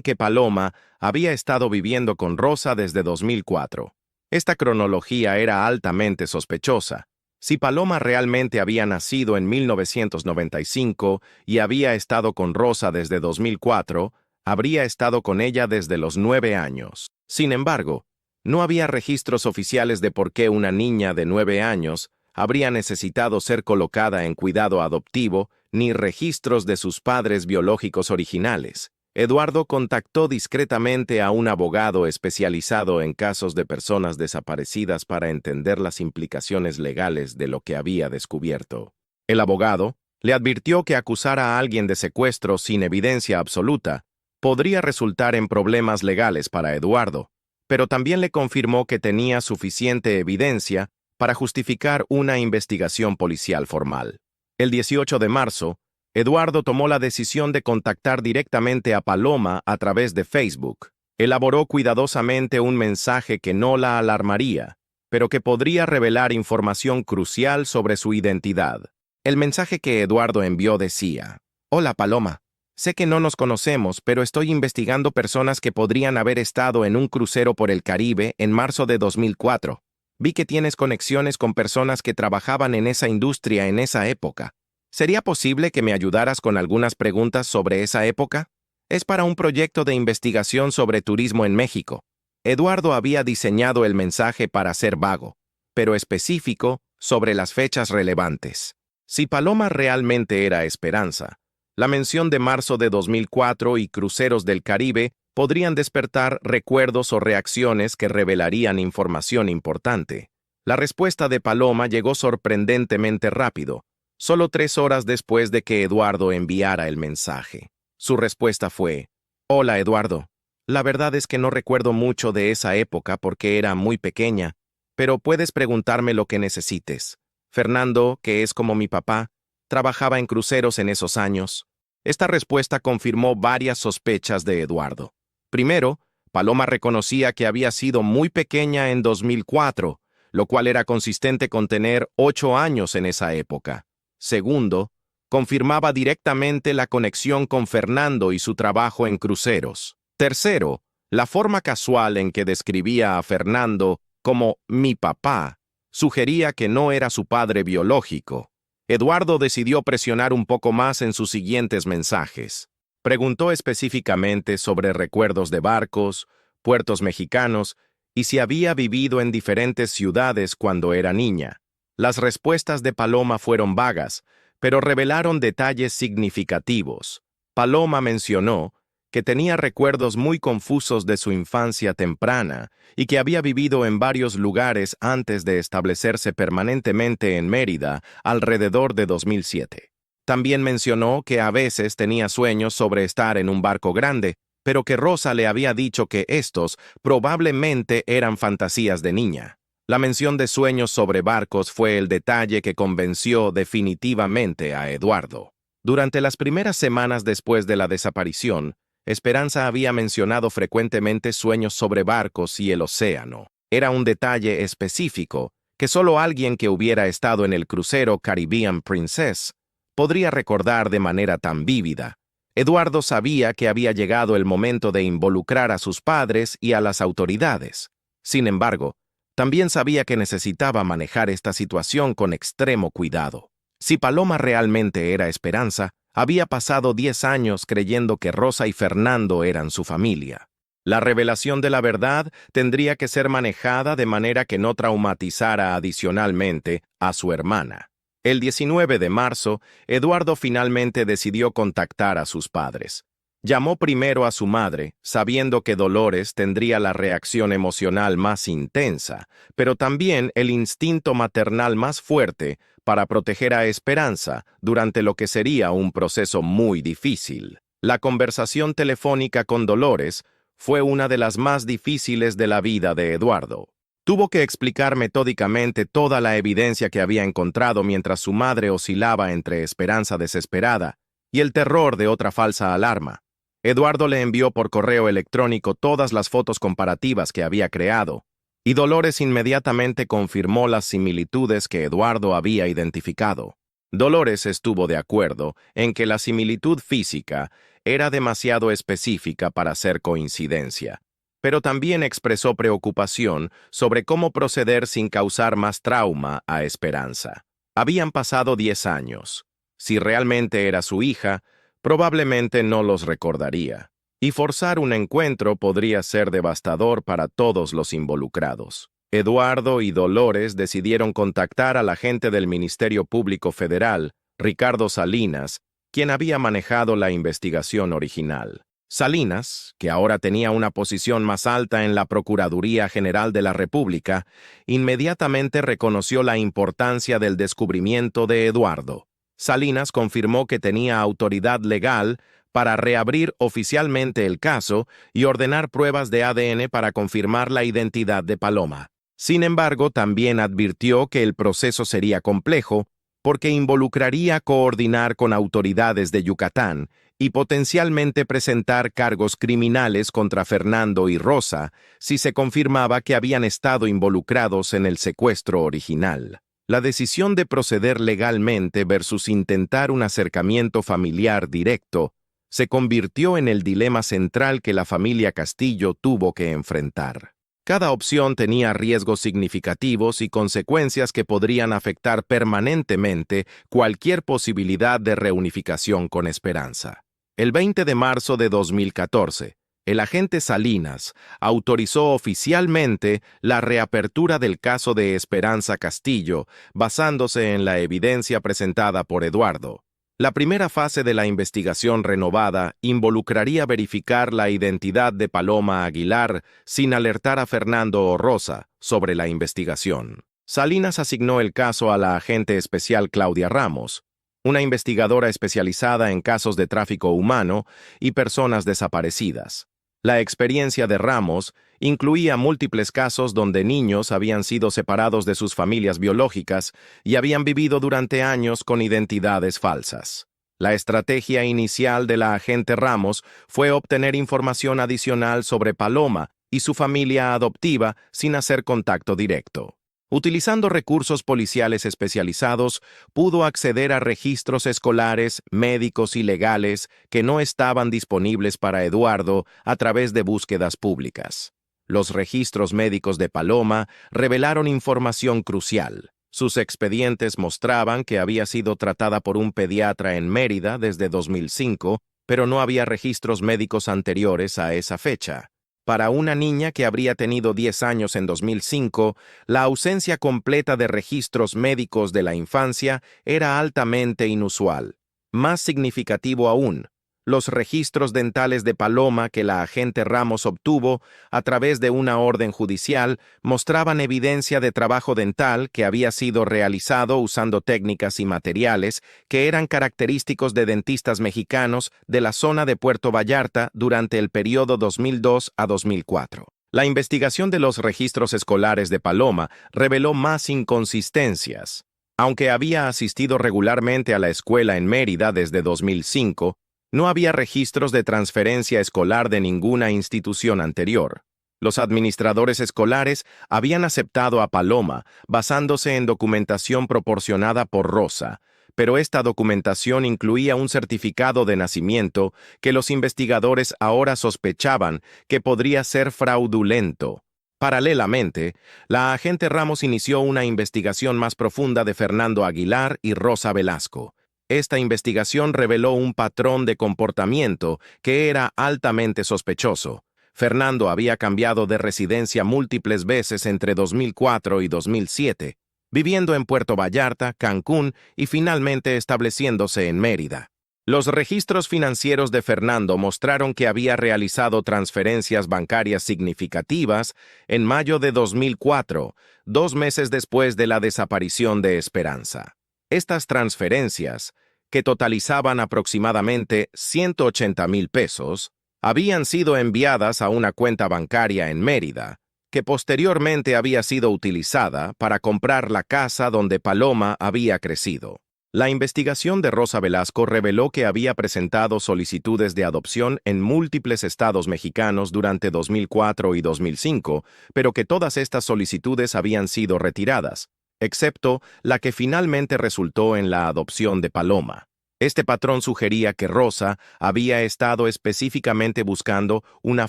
que Paloma había estado viviendo con Rosa desde 2004. Esta cronología era altamente sospechosa. Si Paloma realmente había nacido en 1995 y había estado con Rosa desde 2004, habría estado con ella desde los 9 años. Sin embargo, no había registros oficiales de por qué una niña de 9 años habría necesitado ser colocada en cuidado adoptivo, ni registros de sus padres biológicos originales. Eduardo contactó discretamente a un abogado especializado en casos de personas desaparecidas para entender las implicaciones legales de lo que había descubierto. El abogado le advirtió que acusar a alguien de secuestro sin evidencia absoluta podría resultar en problemas legales para Eduardo, pero también le confirmó que tenía suficiente evidencia para justificar una investigación policial formal. El 18 de marzo, Eduardo tomó la decisión de contactar directamente a Paloma a través de Facebook. Elaboró cuidadosamente un mensaje que no la alarmaría, pero que podría revelar información crucial sobre su identidad. El mensaje que Eduardo envió decía: «Hola Paloma, sé que no nos conocemos, pero estoy investigando personas que podrían haber estado en un crucero por el Caribe en marzo de 2004. Vi que tienes conexiones con personas que trabajaban en esa industria en esa época. ¿Sería posible que me ayudaras con algunas preguntas sobre esa época? Es para un proyecto de investigación sobre turismo en México». Eduardo había diseñado el mensaje para ser vago, pero específico sobre las fechas relevantes. Si Paloma realmente era Esperanza, la mención de marzo de 2004 y cruceros del Caribe podrían despertar recuerdos o reacciones que revelarían información importante. La respuesta de Paloma llegó sorprendentemente rápido, solo 3 horas después de que Eduardo enviara el mensaje. Su respuesta fue: «Hola, Eduardo. La verdad es que no recuerdo mucho de esa época porque era muy pequeña, pero puedes preguntarme lo que necesites. Fernando, que es como mi papá, trabajaba en cruceros en esos años». Esta respuesta confirmó varias sospechas de Eduardo. Primero, Paloma reconocía que había sido muy pequeña en 2004, lo cual era consistente con tener 8 años en esa época. Segundo, confirmaba directamente la conexión con Fernando y su trabajo en cruceros. Tercero, la forma casual en que describía a Fernando como «mi papá» sugería que no era su padre biológico. Eduardo decidió presionar un poco más en sus siguientes mensajes. Preguntó específicamente sobre recuerdos de barcos, puertos mexicanos y si había vivido en diferentes ciudades cuando era niña. Las respuestas de Paloma fueron vagas, pero revelaron detalles significativos. Paloma mencionó que tenía recuerdos muy confusos de su infancia temprana y que había vivido en varios lugares antes de establecerse permanentemente en Mérida alrededor de 2007. También mencionó que a veces tenía sueños sobre estar en un barco grande, pero que Rosa le había dicho que estos probablemente eran fantasías de niña. La mención de sueños sobre barcos fue el detalle que convenció definitivamente a Eduardo. Durante las primeras semanas después de la desaparición, Esperanza había mencionado frecuentemente sueños sobre barcos y el océano. Era un detalle específico que solo alguien que hubiera estado en el crucero Caribbean Princess podría recordar de manera tan vívida. Eduardo sabía que había llegado el momento de involucrar a sus padres y a las autoridades. Sin embargo, también sabía que necesitaba manejar esta situación con extremo cuidado. Si Paloma realmente era Esperanza, había pasado 10 años creyendo que Rosa y Fernando eran su familia. La revelación de la verdad tendría que ser manejada de manera que no traumatizara adicionalmente a su hermana. El 19 de marzo, Eduardo finalmente decidió contactar a sus padres. Llamó primero a su madre, sabiendo que Dolores tendría la reacción emocional más intensa, pero también el instinto maternal más fuerte para proteger a Esperanza durante lo que sería un proceso muy difícil. La conversación telefónica con Dolores fue una de las más difíciles de la vida de Eduardo. Tuvo que explicar metódicamente toda la evidencia que había encontrado mientras su madre oscilaba entre esperanza desesperada y el terror de otra falsa alarma. Eduardo le envió por correo electrónico todas las fotos comparativas que había creado, y Dolores inmediatamente confirmó las similitudes que Eduardo había identificado. Dolores estuvo de acuerdo en que la similitud física era demasiado específica para ser coincidencia, pero también expresó preocupación sobre cómo proceder sin causar más trauma a Esperanza. Habían pasado 10 años. Si realmente era su hija, probablemente no los recordaría, y forzar un encuentro podría ser devastador para todos los involucrados. Eduardo y Dolores decidieron contactar al agente del Ministerio Público Federal, Ricardo Salinas, quien había manejado la investigación original. Salinas, que ahora tenía una posición más alta en la Procuraduría General de la República, inmediatamente reconoció la importancia del descubrimiento de Eduardo. Salinas confirmó que tenía autoridad legal para reabrir oficialmente el caso y ordenar pruebas de ADN para confirmar la identidad de Paloma. Sin embargo, también advirtió que el proceso sería complejo porque involucraría coordinar con autoridades de Yucatán y potencialmente presentar cargos criminales contra Fernando y Rosa si se confirmaba que habían estado involucrados en el secuestro original. La decisión de proceder legalmente versus intentar un acercamiento familiar directo se convirtió en el dilema central que la familia Castillo tuvo que enfrentar. Cada opción tenía riesgos significativos y consecuencias que podrían afectar permanentemente cualquier posibilidad de reunificación con Esperanza. El 20 de marzo de 2014, el agente Salinas autorizó oficialmente la reapertura del caso de Esperanza Castillo, basándose en la evidencia presentada por Eduardo. La primera fase de la investigación renovada involucraría verificar la identidad de Paloma Aguilar sin alertar a Fernando o Rosa sobre la investigación. Salinas asignó el caso a la agente especial Claudia Ramos, una investigadora especializada en casos de tráfico humano y personas desaparecidas. La experiencia de Ramos incluía múltiples casos donde niños habían sido separados de sus familias biológicas y habían vivido durante años con identidades falsas. La estrategia inicial de la agente Ramos fue obtener información adicional sobre Paloma y su familia adoptiva sin hacer contacto directo. Utilizando recursos policiales especializados, pudo acceder a registros escolares, médicos y legales que no estaban disponibles para Eduardo a través de búsquedas públicas. Los registros médicos de Paloma revelaron información crucial. Sus expedientes mostraban que había sido tratada por un pediatra en Mérida desde 2005, pero no había registros médicos anteriores a esa fecha. Para una niña que habría tenido 10 años en 2005, la ausencia completa de registros médicos de la infancia era altamente inusual. Más significativo aún, los registros dentales de Paloma que la agente Ramos obtuvo a través de una orden judicial mostraban evidencia de trabajo dental que había sido realizado usando técnicas y materiales que eran característicos de dentistas mexicanos de la zona de Puerto Vallarta durante el periodo 2002 a 2004. La investigación de los registros escolares de Paloma reveló más inconsistencias. Aunque había asistido regularmente a la escuela en Mérida desde 2005, no había registros de transferencia escolar de ninguna institución anterior. Los administradores escolares habían aceptado a Paloma basándose en documentación proporcionada por Rosa, pero esta documentación incluía un certificado de nacimiento que los investigadores ahora sospechaban que podría ser fraudulento. Paralelamente, la agente Ramos inició una investigación más profunda de Fernando Aguilar y Rosa Velasco. Esta investigación reveló un patrón de comportamiento que era altamente sospechoso. Fernando había cambiado de residencia múltiples veces entre 2004 y 2007, viviendo en Puerto Vallarta, Cancún y finalmente estableciéndose en Mérida. Los registros financieros de Fernando mostraron que había realizado transferencias bancarias significativas en mayo de 2004, 2 meses después de la desaparición de Esperanza. Estas transferencias, que totalizaban aproximadamente 180,000 pesos, habían sido enviadas a una cuenta bancaria en Mérida, que posteriormente había sido utilizada para comprar la casa donde Paloma había crecido. La investigación de Rosa Velasco reveló que había presentado solicitudes de adopción en múltiples estados mexicanos durante 2004 y 2005, pero que todas estas solicitudes habían sido retiradas, excepto la que finalmente resultó en la adopción de Paloma. Este patrón sugería que Rosa había estado específicamente buscando una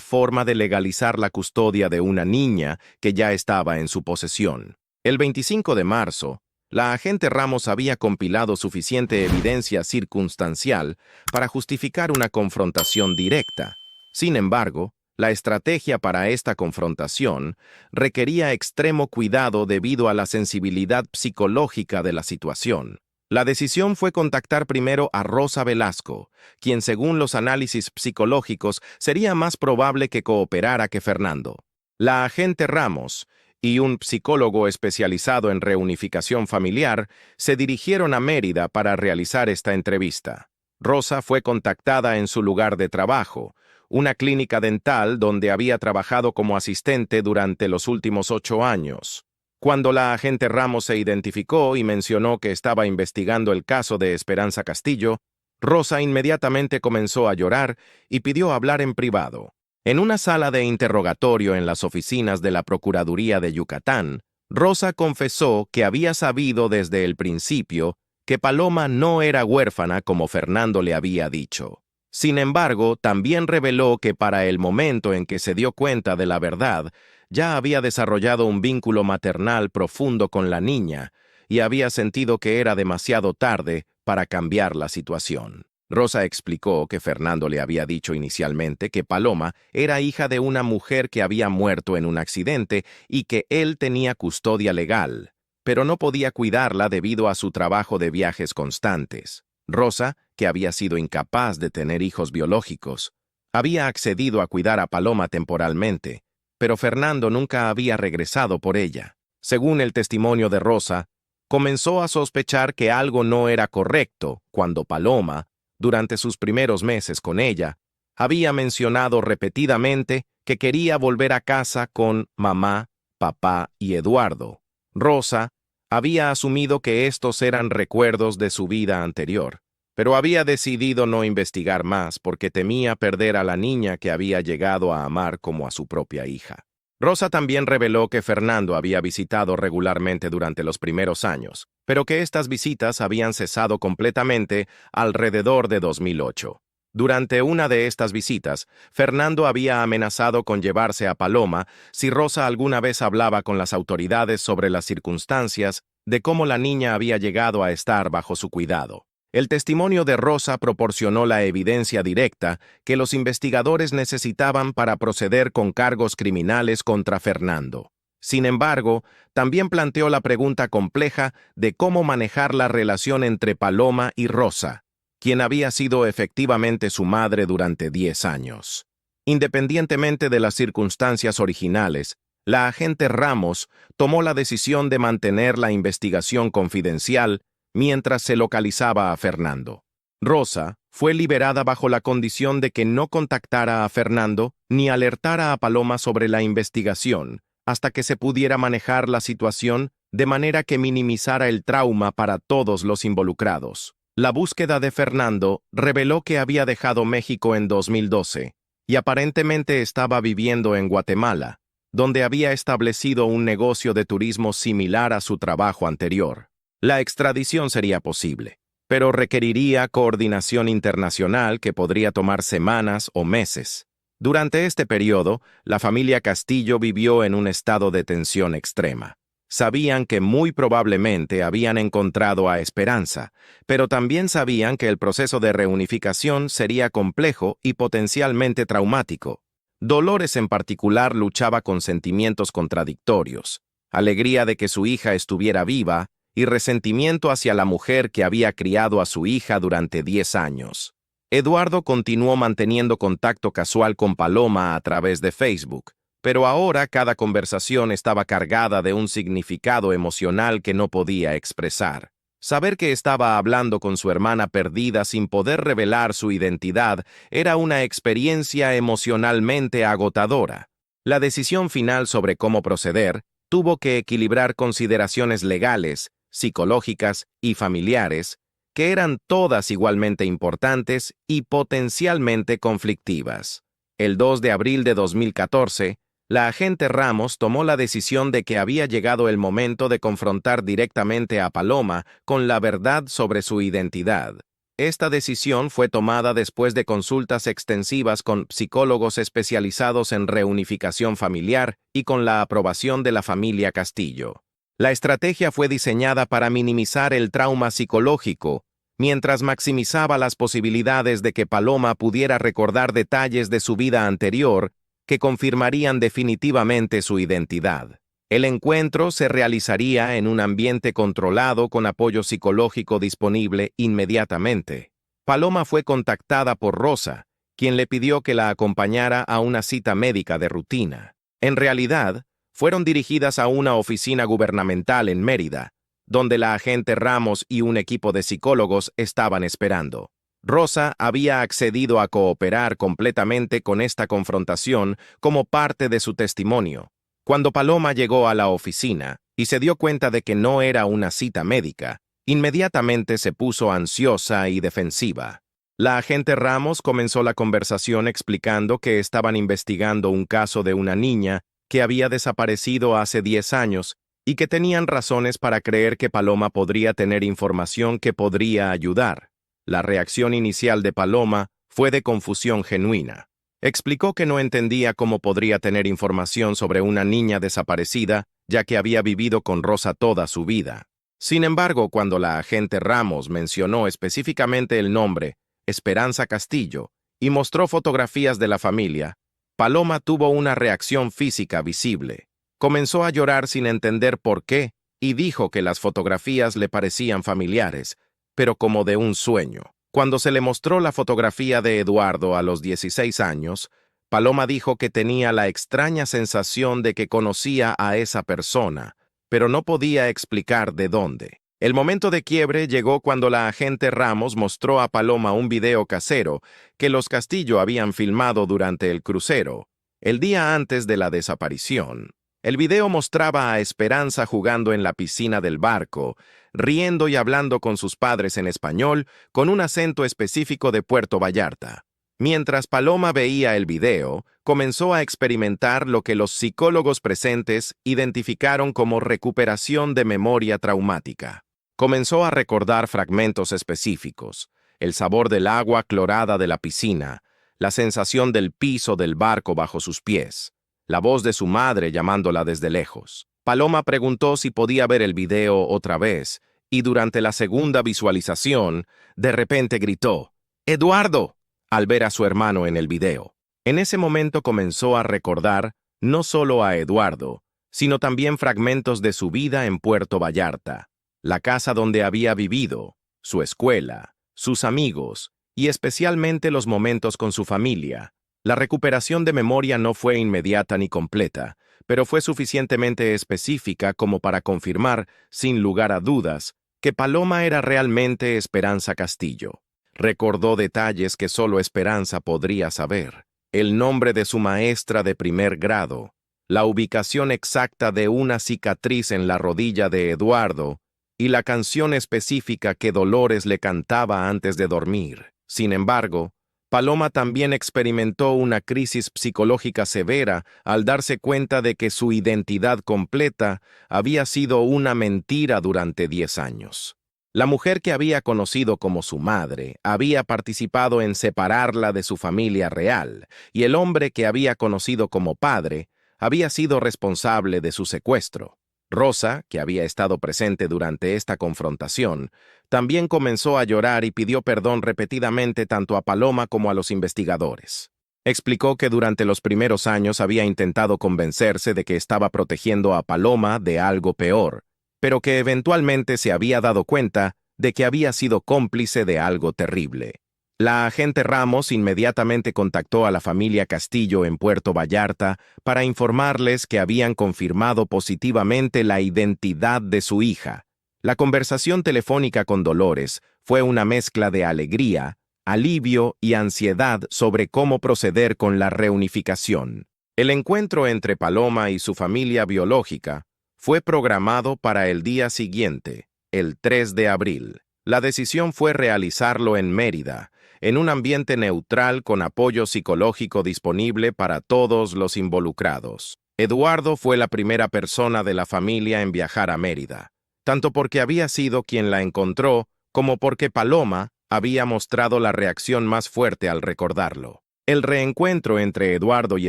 forma de legalizar la custodia de una niña que ya estaba en su posesión. El 25 de marzo, la agente Ramos había compilado suficiente evidencia circunstancial para justificar una confrontación directa. Sin embargo, la estrategia para esta confrontación requería extremo cuidado debido a la sensibilidad psicológica de la situación. La decisión fue contactar primero a Rosa Velasco, quien según los análisis psicológicos sería más probable que cooperara que Fernando. La agente Ramos y un psicólogo especializado en reunificación familiar se dirigieron a Mérida para realizar esta entrevista. Rosa fue contactada en su lugar de trabajo, una clínica dental donde había trabajado como asistente durante los últimos 8 años. Cuando la agente Ramos se identificó y mencionó que estaba investigando el caso de Esperanza Castillo, Rosa inmediatamente comenzó a llorar y pidió hablar en privado. En una sala de interrogatorio en las oficinas de la Procuraduría de Yucatán, Rosa confesó que había sabido desde el principio que Paloma no era huérfana como Fernando le había dicho. Sin embargo, también reveló que para el momento en que se dio cuenta de la verdad, ya había desarrollado un vínculo maternal profundo con la niña y había sentido que era demasiado tarde para cambiar la situación. Rosa explicó que Fernando le había dicho inicialmente que Paloma era hija de una mujer que había muerto en un accidente y que él tenía custodia legal, pero no podía cuidarla debido a su trabajo de viajes constantes. Rosa, que había sido incapaz de tener hijos biológicos, había accedido a cuidar a Paloma temporalmente, pero Fernando nunca había regresado por ella. Según el testimonio de Rosa, comenzó a sospechar que algo no era correcto cuando Paloma, durante sus primeros meses con ella, había mencionado repetidamente que quería volver a casa con mamá, papá y Eduardo. Rosa había asumido que estos eran recuerdos de su vida anterior, pero había decidido no investigar más porque temía perder a la niña que había llegado a amar como a su propia hija. Rosa también reveló que Fernando había visitado regularmente durante los primeros años, pero que estas visitas habían cesado completamente alrededor de 2008. Durante una de estas visitas, Fernando había amenazado con llevarse a Paloma si Rosa alguna vez hablaba con las autoridades sobre las circunstancias de cómo la niña había llegado a estar bajo su cuidado. El testimonio de Rosa proporcionó la evidencia directa que los investigadores necesitaban para proceder con cargos criminales contra Fernando. Sin embargo, también planteó la pregunta compleja de cómo manejar la relación entre Paloma y Rosa, quien había sido efectivamente su madre durante 10 años. Independientemente de las circunstancias originales, la agente Ramos tomó la decisión de mantener la investigación confidencial mientras se localizaba a Fernando. Rosa fue liberada bajo la condición de que no contactara a Fernando ni alertara a Paloma sobre la investigación hasta que se pudiera manejar la situación de manera que minimizara el trauma para todos los involucrados. La búsqueda de Fernando reveló que había dejado México en 2012 y aparentemente estaba viviendo en Guatemala, donde había establecido un negocio de turismo similar a su trabajo anterior. La extradición sería posible, pero requeriría coordinación internacional que podría tomar semanas o meses. Durante este periodo, la familia Castillo vivió en un estado de tensión extrema. Sabían que muy probablemente habían encontrado a Esperanza, pero también sabían que el proceso de reunificación sería complejo y potencialmente traumático. Dolores en particular luchaba con sentimientos contradictorios, alegría de que su hija estuviera viva y resentimiento hacia la mujer que había criado a su hija durante 10 años. Eduardo continuó manteniendo contacto casual con Paloma a través de Facebook, pero ahora cada conversación estaba cargada de un significado emocional que no podía expresar. Saber que estaba hablando con su hermana perdida sin poder revelar su identidad era una experiencia emocionalmente agotadora. La decisión final sobre cómo proceder tuvo que equilibrar consideraciones legales, psicológicas y familiares, que eran todas igualmente importantes y potencialmente conflictivas. El 2 de abril de 2014, la agente Ramos tomó la decisión de que había llegado el momento de confrontar directamente a Paloma con la verdad sobre su identidad. Esta decisión fue tomada después de consultas extensivas con psicólogos especializados en reunificación familiar y con la aprobación de la familia Castillo. La estrategia fue diseñada para minimizar el trauma psicológico, mientras maximizaba las posibilidades de que Paloma pudiera recordar detalles de su vida anterior que confirmarían definitivamente su identidad. El encuentro se realizaría en un ambiente controlado con apoyo psicológico disponible inmediatamente. Paloma fue contactada por Rosa, quien le pidió que la acompañara a una cita médica de rutina. En realidad, fueron dirigidas a una oficina gubernamental en Mérida, donde la agente Ramos y un equipo de psicólogos estaban esperando. Rosa había accedido a cooperar completamente con esta confrontación como parte de su testimonio. Cuando Paloma llegó a la oficina y se dio cuenta de que no era una cita médica, inmediatamente se puso ansiosa y defensiva. La agente Ramos comenzó la conversación explicando que estaban investigando un caso de una niña que había desaparecido hace 10 años y que tenían razones para creer que Paloma podría tener información que podría ayudar. La reacción inicial de Paloma fue de confusión genuina. Explicó que no entendía cómo podría tener información sobre una niña desaparecida, ya que había vivido con Rosa toda su vida. Sin embargo, cuando la agente Ramos mencionó específicamente el nombre, Esperanza Castillo, y mostró fotografías de la familia, Paloma tuvo una reacción física visible. Comenzó a llorar sin entender por qué, y dijo que las fotografías le parecían familiares, pero como de un sueño. Cuando se le mostró la fotografía de Eduardo a los 16 años, Paloma dijo que tenía la extraña sensación de que conocía a esa persona, pero no podía explicar de dónde. El momento de quiebre llegó cuando la agente Ramos mostró a Paloma un video casero que los Castillo habían filmado durante el crucero, el día antes de la desaparición. El video mostraba a Esperanza jugando en la piscina del barco, riendo y hablando con sus padres en español, con un acento específico de Puerto Vallarta. Mientras Paloma veía el video, comenzó a experimentar lo que los psicólogos presentes identificaron como recuperación de memoria traumática. Comenzó a recordar fragmentos específicos: el sabor del agua clorada de la piscina, la sensación del piso del barco bajo sus pies, la voz de su madre llamándola desde lejos. Paloma preguntó si podía ver el video otra vez, y durante la segunda visualización, de repente gritó, ¡Eduardo!, al ver a su hermano en el video. En ese momento comenzó a recordar no solo a Eduardo, sino también fragmentos de su vida en Puerto Vallarta, la casa donde había vivido, su escuela, sus amigos, y especialmente los momentos con su familia. La recuperación de memoria no fue inmediata ni completa, pero fue suficientemente específica como para confirmar, sin lugar a dudas, que Paloma era realmente Esperanza Castillo. Recordó detalles que solo Esperanza podría saber: el nombre de su maestra de primer grado, la ubicación exacta de una cicatriz en la rodilla de Eduardo y la canción específica que Dolores le cantaba antes de dormir. Sin embargo, Paloma también experimentó una crisis psicológica severa al darse cuenta de que su identidad completa había sido una mentira durante 10 años. La mujer que había conocido como su madre había participado en separarla de su familia real, y el hombre que había conocido como padre había sido responsable de su secuestro. Rosa, que había estado presente durante esta confrontación, también comenzó a llorar y pidió perdón repetidamente tanto a Paloma como a los investigadores. Explicó que durante los primeros años había intentado convencerse de que estaba protegiendo a Paloma de algo peor, pero que eventualmente se había dado cuenta de que había sido cómplice de algo terrible. La agente Ramos inmediatamente contactó a la familia Castillo en Puerto Vallarta para informarles que habían confirmado positivamente la identidad de su hija. La conversación telefónica con Dolores fue una mezcla de alegría, alivio y ansiedad sobre cómo proceder con la reunificación. El encuentro entre Paloma y su familia biológica fue programado para el día siguiente, el 3 de abril. La decisión fue realizarlo en Mérida, en un ambiente neutral con apoyo psicológico disponible para todos los involucrados. Eduardo fue la primera persona de la familia en viajar a Mérida, tanto porque había sido quien la encontró, como porque Paloma había mostrado la reacción más fuerte al recordarlo. El reencuentro entre Eduardo y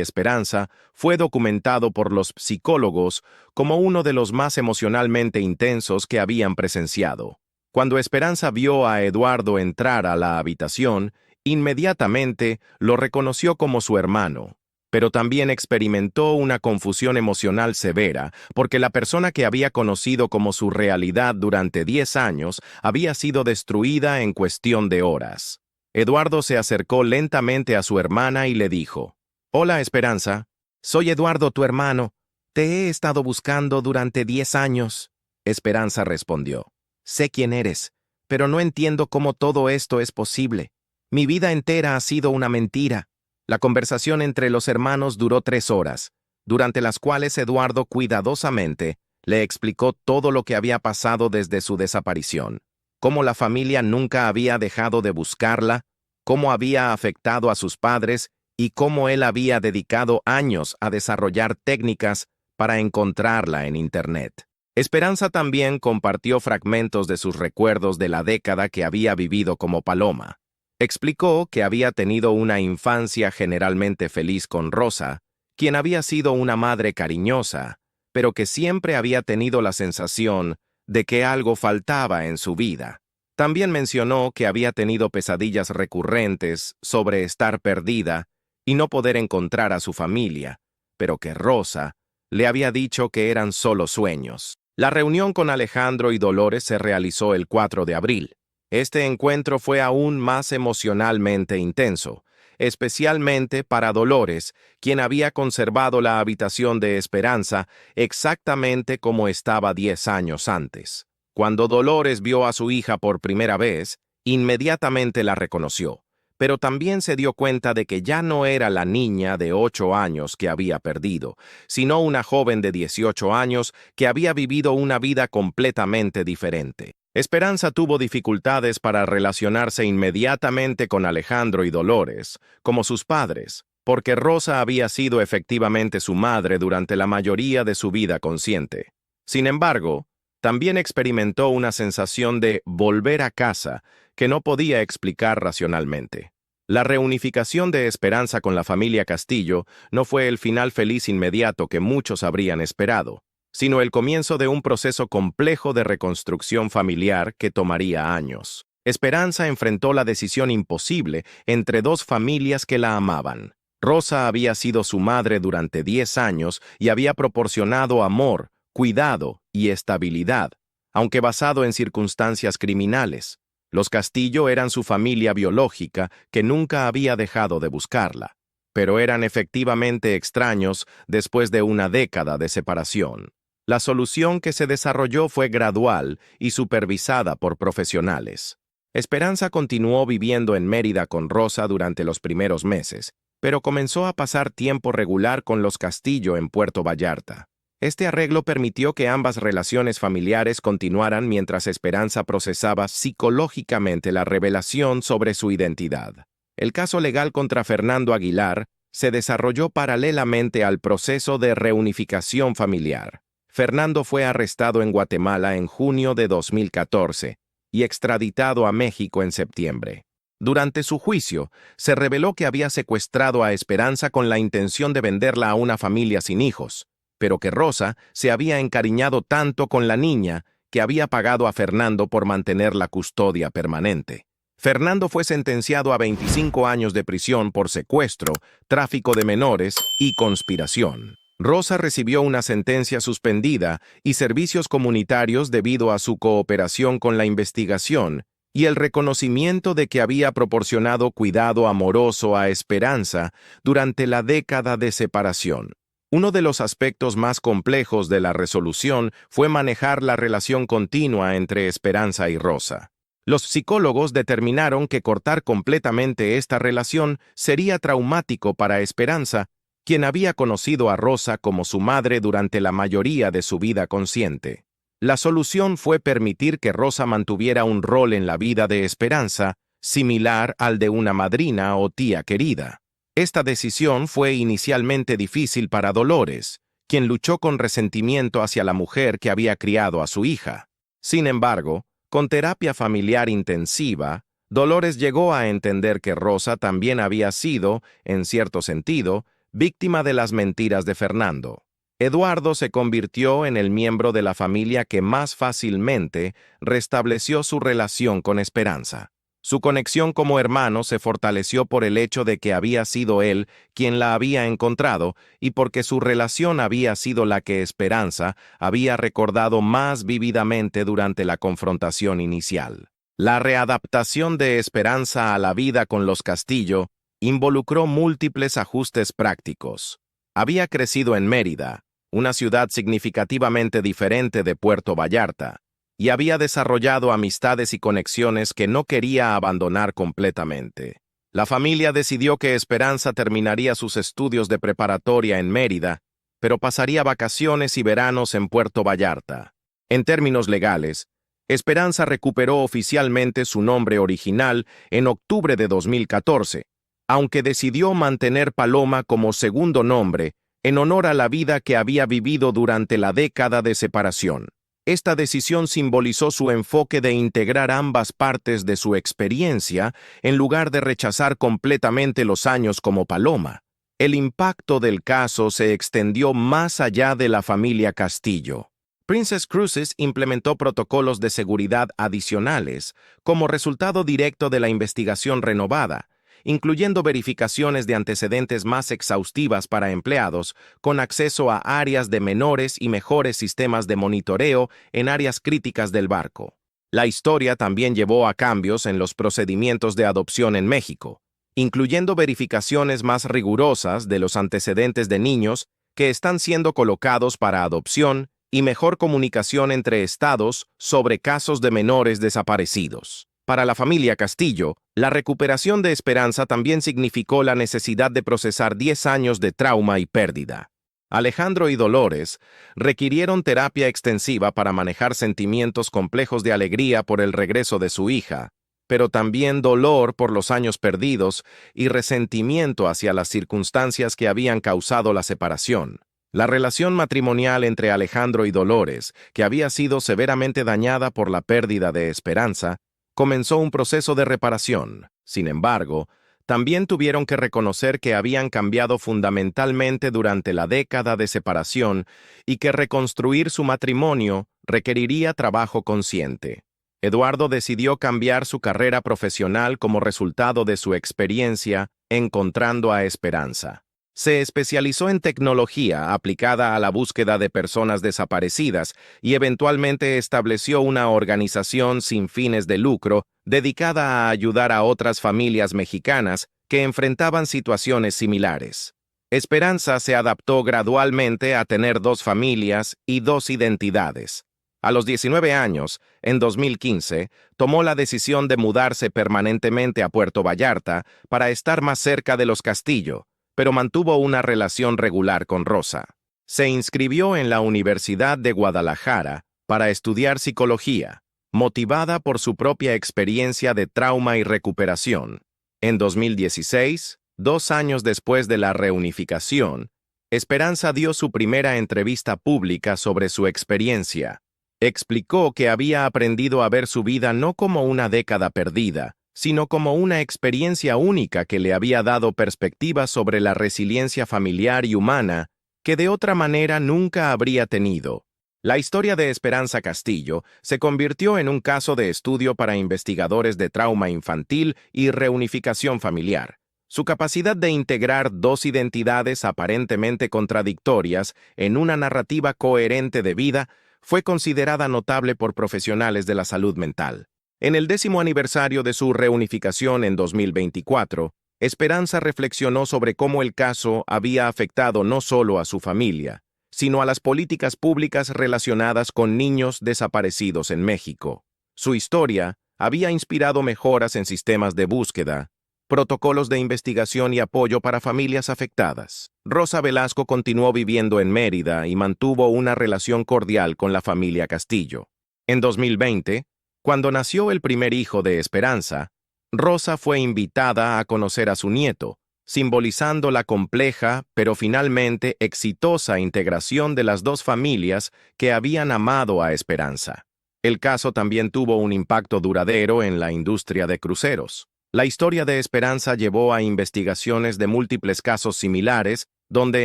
Esperanza fue documentado por los psicólogos como uno de los más emocionalmente intensos que habían presenciado. Cuando Esperanza vio a Eduardo entrar a la habitación, inmediatamente lo reconoció como su hermano, pero también experimentó una confusión emocional severa porque la persona que había conocido como su realidad durante 10 años había sido destruida en cuestión de horas. Eduardo se acercó lentamente a su hermana y le dijo: «Hola, Esperanza. Soy Eduardo, tu hermano. Te he estado buscando durante 10 años». Esperanza respondió: «Sé quién eres, pero no entiendo cómo todo esto es posible. Mi vida entera ha sido una mentira». La conversación entre los hermanos duró 3 horas, durante las cuales Eduardo cuidadosamente le explicó todo lo que había pasado desde su desaparición, cómo la familia nunca había dejado de buscarla, cómo había afectado a sus padres y cómo él había dedicado años a desarrollar técnicas para encontrarla en Internet. Esperanza también compartió fragmentos de sus recuerdos de la década que había vivido como Paloma. Explicó que había tenido una infancia generalmente feliz con Rosa, quien había sido una madre cariñosa, pero que siempre había tenido la sensación de que algo faltaba en su vida. También mencionó que había tenido pesadillas recurrentes sobre estar perdida y no poder encontrar a su familia, pero que Rosa le había dicho que eran solo sueños. La reunión con Alejandro y Dolores se realizó el 4 de abril. Este encuentro fue aún más emocionalmente intenso, especialmente para Dolores, quien había conservado la habitación de Esperanza exactamente como estaba 10 años antes. Cuando Dolores vio a su hija por primera vez, inmediatamente la reconoció, pero también se dio cuenta de que ya no era la niña de 8 años que había perdido, sino una joven de 18 años que había vivido una vida completamente diferente. Esperanza tuvo dificultades para relacionarse inmediatamente con Alejandro y Dolores, como sus padres, porque Rosa había sido efectivamente su madre durante la mayoría de su vida consciente. Sin embargo, también experimentó una sensación de volver a casa que no podía explicar racionalmente. La reunificación de Esperanza con la familia Castillo no fue el final feliz inmediato que muchos habrían esperado, sino el comienzo de un proceso complejo de reconstrucción familiar que tomaría años. Esperanza enfrentó la decisión imposible entre dos familias que la amaban. Rosa había sido su madre durante 10 años y había proporcionado amor, cuidado y estabilidad, aunque basado en circunstancias criminales. Los Castillo eran su familia biológica que nunca había dejado de buscarla, pero eran efectivamente extraños después de una década de separación. La solución que se desarrolló fue gradual y supervisada por profesionales. Esperanza continuó viviendo en Mérida con Rosa durante los primeros meses, pero comenzó a pasar tiempo regular con los Castillo en Puerto Vallarta. Este arreglo permitió que ambas relaciones familiares continuaran mientras Esperanza procesaba psicológicamente la revelación sobre su identidad. El caso legal contra Fernando Aguilar se desarrolló paralelamente al proceso de reunificación familiar. Fernando fue arrestado en Guatemala en junio de 2014 y extraditado a México en septiembre. Durante su juicio, se reveló que había secuestrado a Esperanza con la intención de venderla a una familia sin hijos, pero que Rosa se había encariñado tanto con la niña que había pagado a Fernando por mantener la custodia permanente. Fernando fue sentenciado a 25 años de prisión por secuestro, tráfico de menores y conspiración. Rosa recibió una sentencia suspendida y servicios comunitarios debido a su cooperación con la investigación y el reconocimiento de que había proporcionado cuidado amoroso a Esperanza durante la década de separación. Uno de los aspectos más complejos de la resolución fue manejar la relación continua entre Esperanza y Rosa. Los psicólogos determinaron que cortar completamente esta relación sería traumático para Esperanza, quien había conocido a Rosa como su madre durante la mayoría de su vida consciente. La solución fue permitir que Rosa mantuviera un rol en la vida de Esperanza, similar al de una madrina o tía querida. Esta decisión fue inicialmente difícil para Dolores, quien luchó con resentimiento hacia la mujer que había criado a su hija. Sin embargo, con terapia familiar intensiva, Dolores llegó a entender que Rosa también había sido, en cierto sentido, víctima de las mentiras de Fernando. Eduardo se convirtió en el miembro de la familia que más fácilmente restableció su relación con Esperanza. Su conexión como hermano se fortaleció por el hecho de que había sido él quien la había encontrado y porque su relación había sido la que Esperanza había recordado más vívidamente durante la confrontación inicial. La readaptación de Esperanza a la vida con los Castillo involucró múltiples ajustes prácticos. Había crecido en Mérida, una ciudad significativamente diferente de Puerto Vallarta, y había desarrollado amistades y conexiones que no quería abandonar completamente. La familia decidió que Esperanza terminaría sus estudios de preparatoria en Mérida, pero pasaría vacaciones y veranos en Puerto Vallarta. En términos legales, Esperanza recuperó oficialmente su nombre original en octubre de 2014, aunque decidió mantener Paloma como segundo nombre en honor a la vida que había vivido durante la década de separación. Esta decisión simbolizó su enfoque de integrar ambas partes de su experiencia en lugar de rechazar completamente los años como Paloma. El impacto del caso se extendió más allá de la familia Castillo. Princess Cruises implementó protocolos de seguridad adicionales como resultado directo de la investigación renovada, incluyendo verificaciones de antecedentes más exhaustivas para empleados, con acceso a áreas de menores y mejores sistemas de monitoreo en áreas críticas del barco. La historia también llevó a cambios en los procedimientos de adopción en México, incluyendo verificaciones más rigurosas de los antecedentes de niños que están siendo colocados para adopción y mejor comunicación entre estados sobre casos de menores desaparecidos. Para la familia Castillo, la recuperación de Esperanza también significó la necesidad de procesar 10 años de trauma y pérdida. Alejandro y Dolores requirieron terapia extensiva para manejar sentimientos complejos de alegría por el regreso de su hija, pero también dolor por los años perdidos y resentimiento hacia las circunstancias que habían causado la separación. La relación matrimonial entre Alejandro y Dolores, que había sido severamente dañada por la pérdida de Esperanza, comenzó un proceso de reparación. Sin embargo, también tuvieron que reconocer que habían cambiado fundamentalmente durante la década de separación y que reconstruir su matrimonio requeriría trabajo consciente. Eduardo decidió cambiar su carrera profesional como resultado de su experiencia encontrando a Esperanza. Se especializó en tecnología aplicada a la búsqueda de personas desaparecidas y eventualmente estableció una organización sin fines de lucro dedicada a ayudar a otras familias mexicanas que enfrentaban situaciones similares. Esperanza se adaptó gradualmente a tener 2 familias y 2 identidades. A los 19 años, en 2015, tomó la decisión de mudarse permanentemente a Puerto Vallarta para estar más cerca de los Castillo, pero mantuvo una relación regular con Rosa. Se inscribió en la Universidad de Guadalajara para estudiar psicología, motivada por su propia experiencia de trauma y recuperación. En 2016, 2 años después de la reunificación, Esperanza dio su primera entrevista pública sobre su experiencia. Explicó que había aprendido a ver su vida no como una década perdida, sino como una experiencia única que le había dado perspectiva sobre la resiliencia familiar y humana que de otra manera nunca habría tenido. La historia de Esperanza Castillo se convirtió en un caso de estudio para investigadores de trauma infantil y reunificación familiar. Su capacidad de integrar 2 identidades aparentemente contradictorias en una narrativa coherente de vida fue considerada notable por profesionales de la salud mental. En el 10º aniversario de su reunificación en 2024, Esperanza reflexionó sobre cómo el caso había afectado no solo a su familia, sino a las políticas públicas relacionadas con niños desaparecidos en México. Su historia había inspirado mejoras en sistemas de búsqueda, protocolos de investigación y apoyo para familias afectadas. Rosa Velasco continuó viviendo en Mérida y mantuvo una relación cordial con la familia Castillo. En 2020, cuando nació el primer hijo de Esperanza, Rosa fue invitada a conocer a su nieto, simbolizando la compleja, pero finalmente exitosa integración de las dos familias que habían amado a Esperanza. El caso también tuvo un impacto duradero en la industria de cruceros. La historia de Esperanza llevó a investigaciones de múltiples casos similares, donde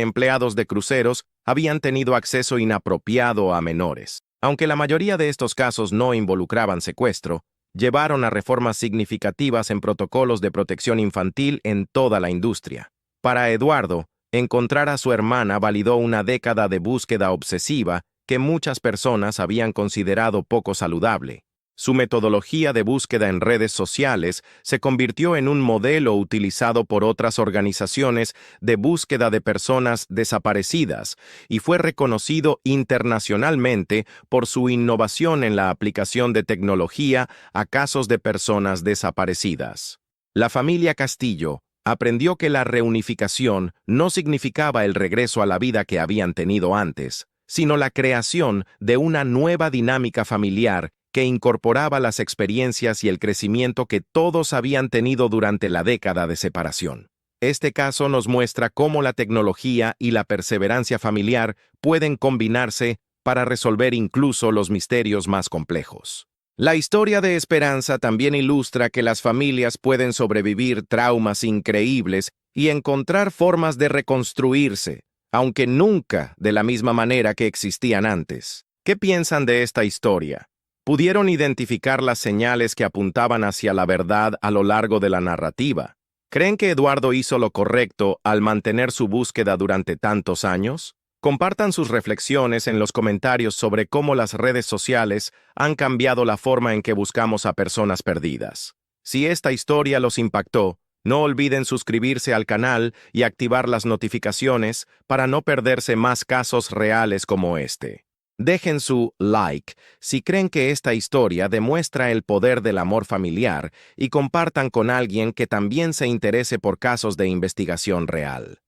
empleados de cruceros habían tenido acceso inapropiado a menores. Aunque la mayoría de estos casos no involucraban secuestro, llevaron a reformas significativas en protocolos de protección infantil en toda la industria. Para Eduardo, encontrar a su hermana validó una década de búsqueda obsesiva que muchas personas habían considerado poco saludable. Su metodología de búsqueda en redes sociales se convirtió en un modelo utilizado por otras organizaciones de búsqueda de personas desaparecidas y fue reconocido internacionalmente por su innovación en la aplicación de tecnología a casos de personas desaparecidas. La familia Castillo aprendió que la reunificación no significaba el regreso a la vida que habían tenido antes, sino la creación de una nueva dinámica familiar que incorporaba las experiencias y el crecimiento que todos habían tenido durante la década de separación. Este caso nos muestra cómo la tecnología y la perseverancia familiar pueden combinarse para resolver incluso los misterios más complejos. La historia de Esperanza también ilustra que las familias pueden sobrevivir traumas increíbles y encontrar formas de reconstruirse, aunque nunca de la misma manera que existían antes. ¿Qué piensan de esta historia? ¿Pudieron identificar las señales que apuntaban hacia la verdad a lo largo de la narrativa? ¿Creen que Eduardo hizo lo correcto al mantener su búsqueda durante tantos años? Compartan sus reflexiones en los comentarios sobre cómo las redes sociales han cambiado la forma en que buscamos a personas perdidas. Si esta historia los impactó, no olviden suscribirse al canal y activar las notificaciones para no perderse más casos reales como este. Dejen su like si creen que esta historia demuestra el poder del amor familiar y compartan con alguien que también se interese por casos de investigación real.